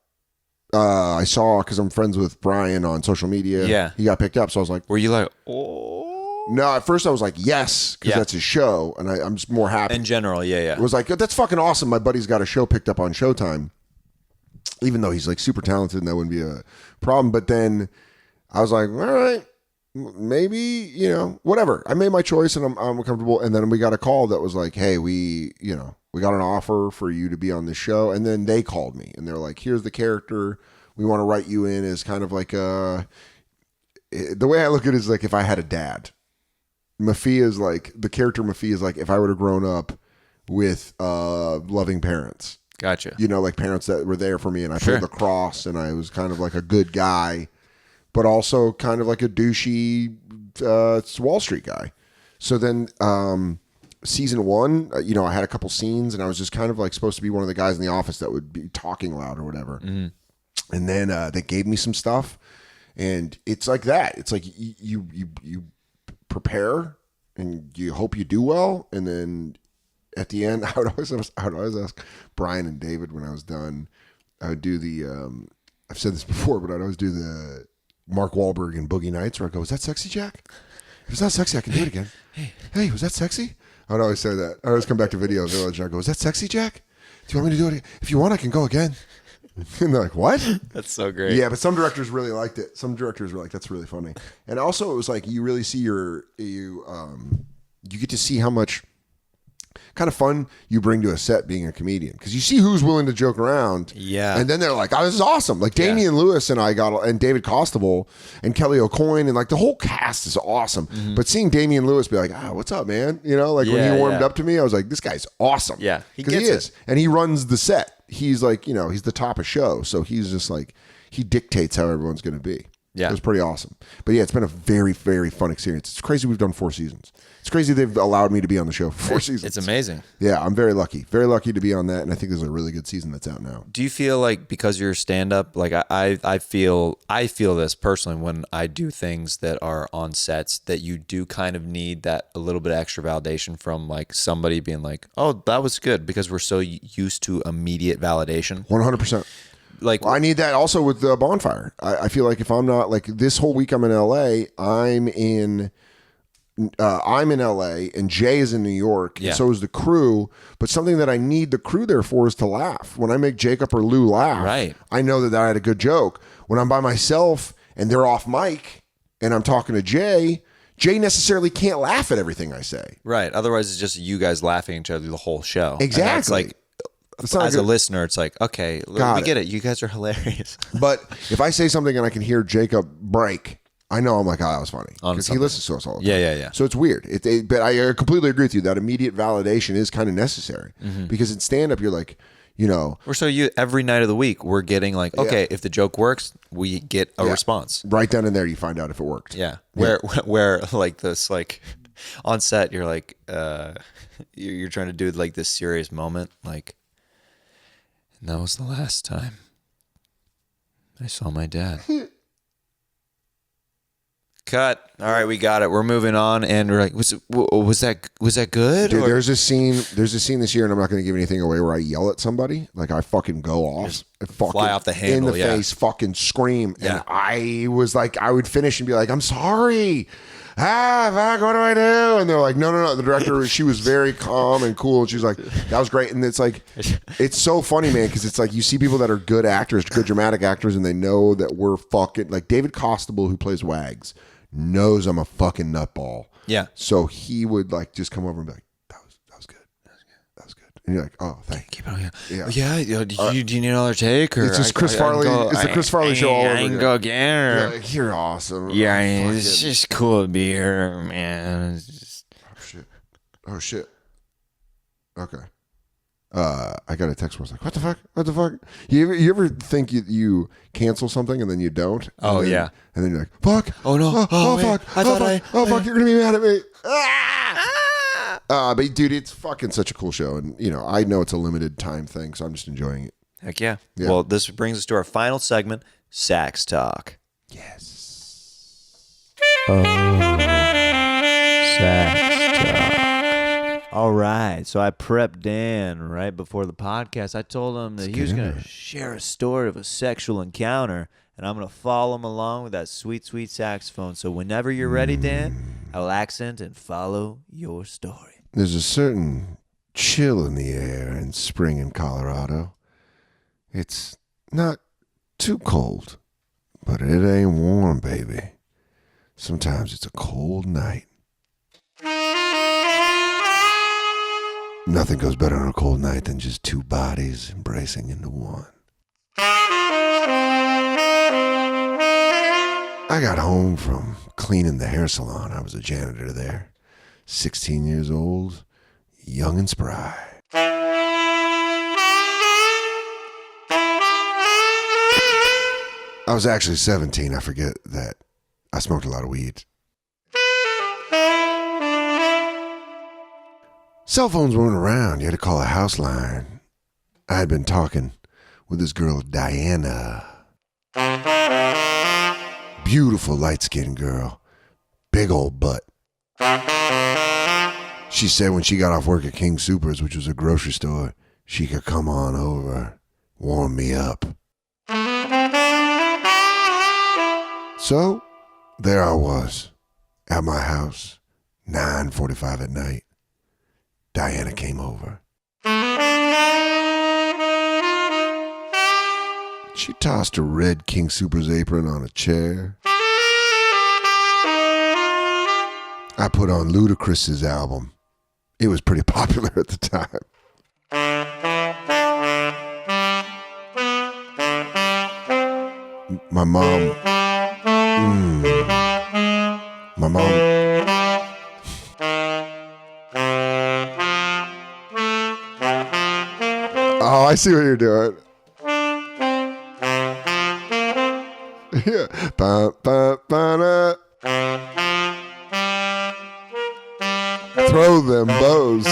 I saw, because I'm friends with Brian on social media. Yeah. He got picked up. So I was like, were you like, oh? No, at first I was like, yes, because that's his show. And I'm just more happy. In general, yeah. It was like, that's fucking awesome. My buddy's got a show picked up on Showtime, even though he's like super talented and that wouldn't be a problem. But then I was like, all right, maybe, you know, whatever. I made my choice and I'm comfortable. And then we got a call that was like, hey, we got an offer for you to be on this show. And then they called me and they're like, here's the character. We want to write you in as kind of like the way I look at it is like if I had a dad. Mafia is like, the character Mafia is like if I would have grown up with loving parents. Gotcha. You know, like parents that were there for me and I played lacrosse and I was kind of like a good guy, but also kind of like a douchey Wall Street guy. So then season 1, you know, I had a couple scenes and I was just kind of like supposed to be one of the guys in the office that would be talking loud or whatever. Mm-hmm. And then they gave me some stuff and it's like that. It's like you prepare and you hope you do well. And then at the end, I would always ask Brian and David when I was done, I would do I've said this before, but I'd always do the Mark Wahlberg and Boogie Nights where I go, was that sexy, Jack? If it's not sexy, I can do it again. Hey, was that sexy? I would always say that. I always come back to Video Village and I go, was that sexy, Jack? Do you want me to do it again? If you want, I can go again. And they're like, what? That's so great. Yeah, but some directors really liked it. Some directors were like, that's really funny. And also it was like, you really see you get to see how much kind of fun you bring to a set being a comedian, because you see who's willing to joke around. Yeah. And then they're like, oh, this is awesome. Like Damian Lewis and and David Costabile and Kelly O'Coin and like the whole cast is awesome. Mm-hmm. But seeing Damian Lewis be like, what's up, man? You know, like when he warmed up to me, I was like, this guy's awesome. Yeah. He is. And he runs the set. He's like, you know, he's the top of show. So he's just like, he dictates how everyone's going to be. Yeah. It was pretty awesome. But yeah, it's been a very, very fun experience. It's crazy we've done 4 seasons. It's crazy they've allowed me to be on the show for 4 seasons. It's amazing. Yeah, I'm very lucky. Very lucky to be on that. And I think there's a really good season that's out now. Do you feel like because you're stand-up, like I feel this personally when I do things that are on sets, that you do kind of need that a little bit of extra validation from like somebody being like, oh, that was good, because we're so used to immediate validation. 100%. Like, I need that also with the Bonfire. I feel like if I'm not, like this whole week I'm in LA, I'm in LA and Jay is in New York, and so is the crew. But something that I need the crew there for is to laugh. When I make Jacob or Lou laugh, right, I know that I had a good joke. When I'm by myself and they're off mic and I'm talking to Jay necessarily can't laugh at everything I say. Right. Otherwise, it's just you guys laughing at each other the whole show. Exactly. It's like, as a listener, it's like, okay, we get it. You guys are hilarious. But if I say something and I can hear Jacob break, I know I'm like, oh, that was funny. Because he listens to us all the time. Yeah. So it's weird. But I completely agree with you. That immediate validation is kind of necessary. Because in stand-up, you're like, Or so every night of the week, we're getting like, okay, if the joke works, we get a response. Right then and there, you find out if it worked. Yeah. Where like this, like on set, you're like, you're trying to do like this serious moment. Like, and that was the last time I saw my dad. Cut. All right, we got it. We're moving on, and we're like, was that good? Dude, there's a scene this year, and I'm not going to give anything away, where I yell at somebody, like I fucking go off, fly off the handle, in the face, fucking scream, and I was like, I would finish and be like, I'm sorry. Fuck, what do I do? And they're like, no. The director, she was very calm and cool, and she was like, that was great. And it's like, it's so funny, man, because it's like you see people that are good actors, good dramatic actors, and they know that we're fucking, like David Costable, who plays Wags, knows I'm a fucking nutball. Yeah. So he would like just come over and be like, that was good. And you're like, oh, thank you. Keep it on. Yeah. Do you need another take? Or it's just Chris Farley. It's the Chris Farley show all over again. Go again. You're like, you're awesome. Yeah, it's just cool to be here, man. Oh shit. Okay. I got a text where I was like, what the fuck? You ever think you cancel something and then you don't? And then you're like, fuck. Oh no. Oh fuck. Fuck, you're gonna be mad at me. But dude, it's fucking such a cool show, and I know it's a limited time thing, so I'm just enjoying it. Heck yeah. Well, this brings us to our final segment, Sax Talk. Yes. Sax Talk. All right, so I prepped Dan right before the podcast. I told him that he was going to share a story of a sexual encounter, and I'm going to follow him along with that sweet, sweet saxophone. So whenever you're ready, Dan, I'll accent and follow your story. There's a certain chill in the air in spring in Colorado. It's not too cold, but it ain't warm, baby. Sometimes it's a cold night. Nothing goes better on a cold night than just two bodies embracing into one. I got home from cleaning the hair salon. I was a janitor there. 16 years old, young and spry. I was actually 17. I forget that. I smoked a lot of weed. Cell phones weren't around. You had to call a house line. I had been talking with this girl, Diana. Beautiful, light-skinned girl. Big old butt. She said when she got off work at King Soopers, which was a grocery store, she could come on over, warm me up. So, there I was, at my house, 9:45 at night. Diana came over. She tossed a red King Soopers apron on a chair. I put on Ludacris's album. It was pretty popular at the time. My mom. Oh, I see what you're doing. Yeah. Throw them bows.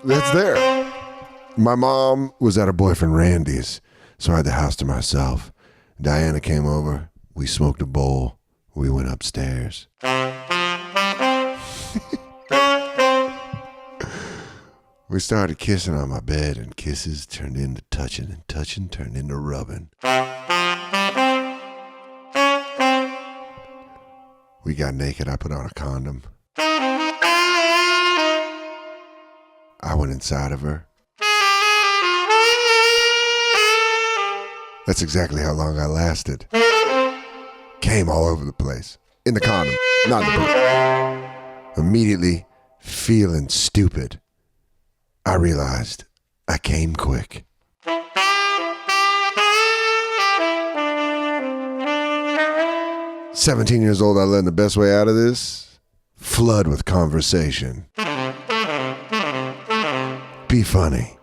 That's there. My mom was at her boyfriend Randy's, so I had the house to myself. Diana came over. We smoked a bowl. We went upstairs. We started kissing on my bed, and kisses turned into touching, and touching turned into rubbing. We got naked. I put on a condom. I went inside of her. That's exactly how long I lasted. Came all over the place. In the condom, not in the boot. Immediately, feeling stupid, I realized I came quick. "17 years old, I learned the best way out of this: flood with conversation. Be funny.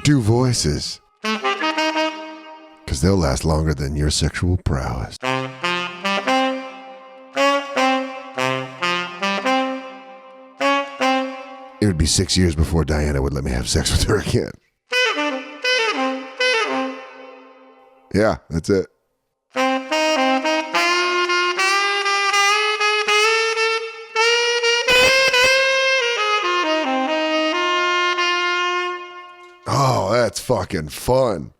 Do voices, because they'll last longer than your sexual prowess." It would be 6 years before Diana would let me have sex with her again. Yeah, that's it. Oh, that's fucking fun.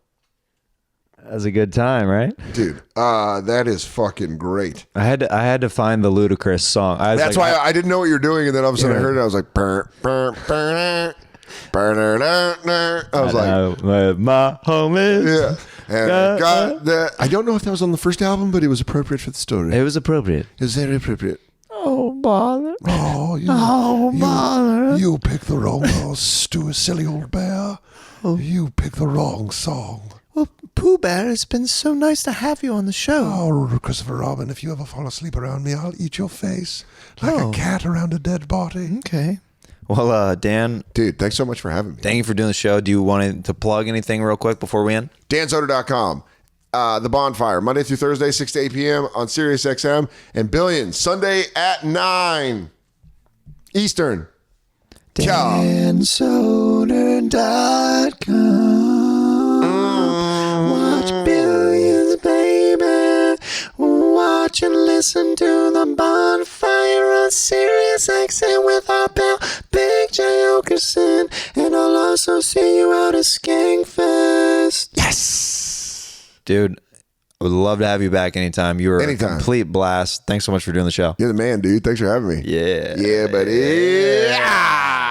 That was a good time, right? Dude, that is fucking great. I had to find the ludicrous song. That's why I didn't know what you were doing, and then all of a sudden I heard it. I was like, burr, burr, burr, burr, burr. I was like, where my home is. Yeah. And I got that. I don't know if that was on the first album, but it was appropriate for the story. It was appropriate. It was very appropriate. Oh, bother. Bother. You picked the wrong horse to a silly old bear. You picked the wrong song. Well, Pooh Bear, it's been so nice to have you on the show. Oh, Christopher Robin, if you ever fall asleep around me, I'll eat your face like a cat around a dead body. Okay. Well, Dan. Dude, thanks so much for having me. Thank you for doing the show. Do you want to plug anything real quick before we end? DanSoder.com. The Bonfire, Monday through Thursday, 6 to 8 p.m. on Sirius XM. And Billions, Sunday at 9 Eastern. Ciao. DanSoder.com. Watch Billions, baby. Watch and listen to the Bonfire on Sirius XM with our pal Big J Okerson. And I'll also see you out at Skankfest. Yes. Dude, I would love to have you back anytime. You were a complete blast. Thanks so much for doing the show. You're the man, dude. Thanks for having me. Yeah. Yeah, buddy. Yeah.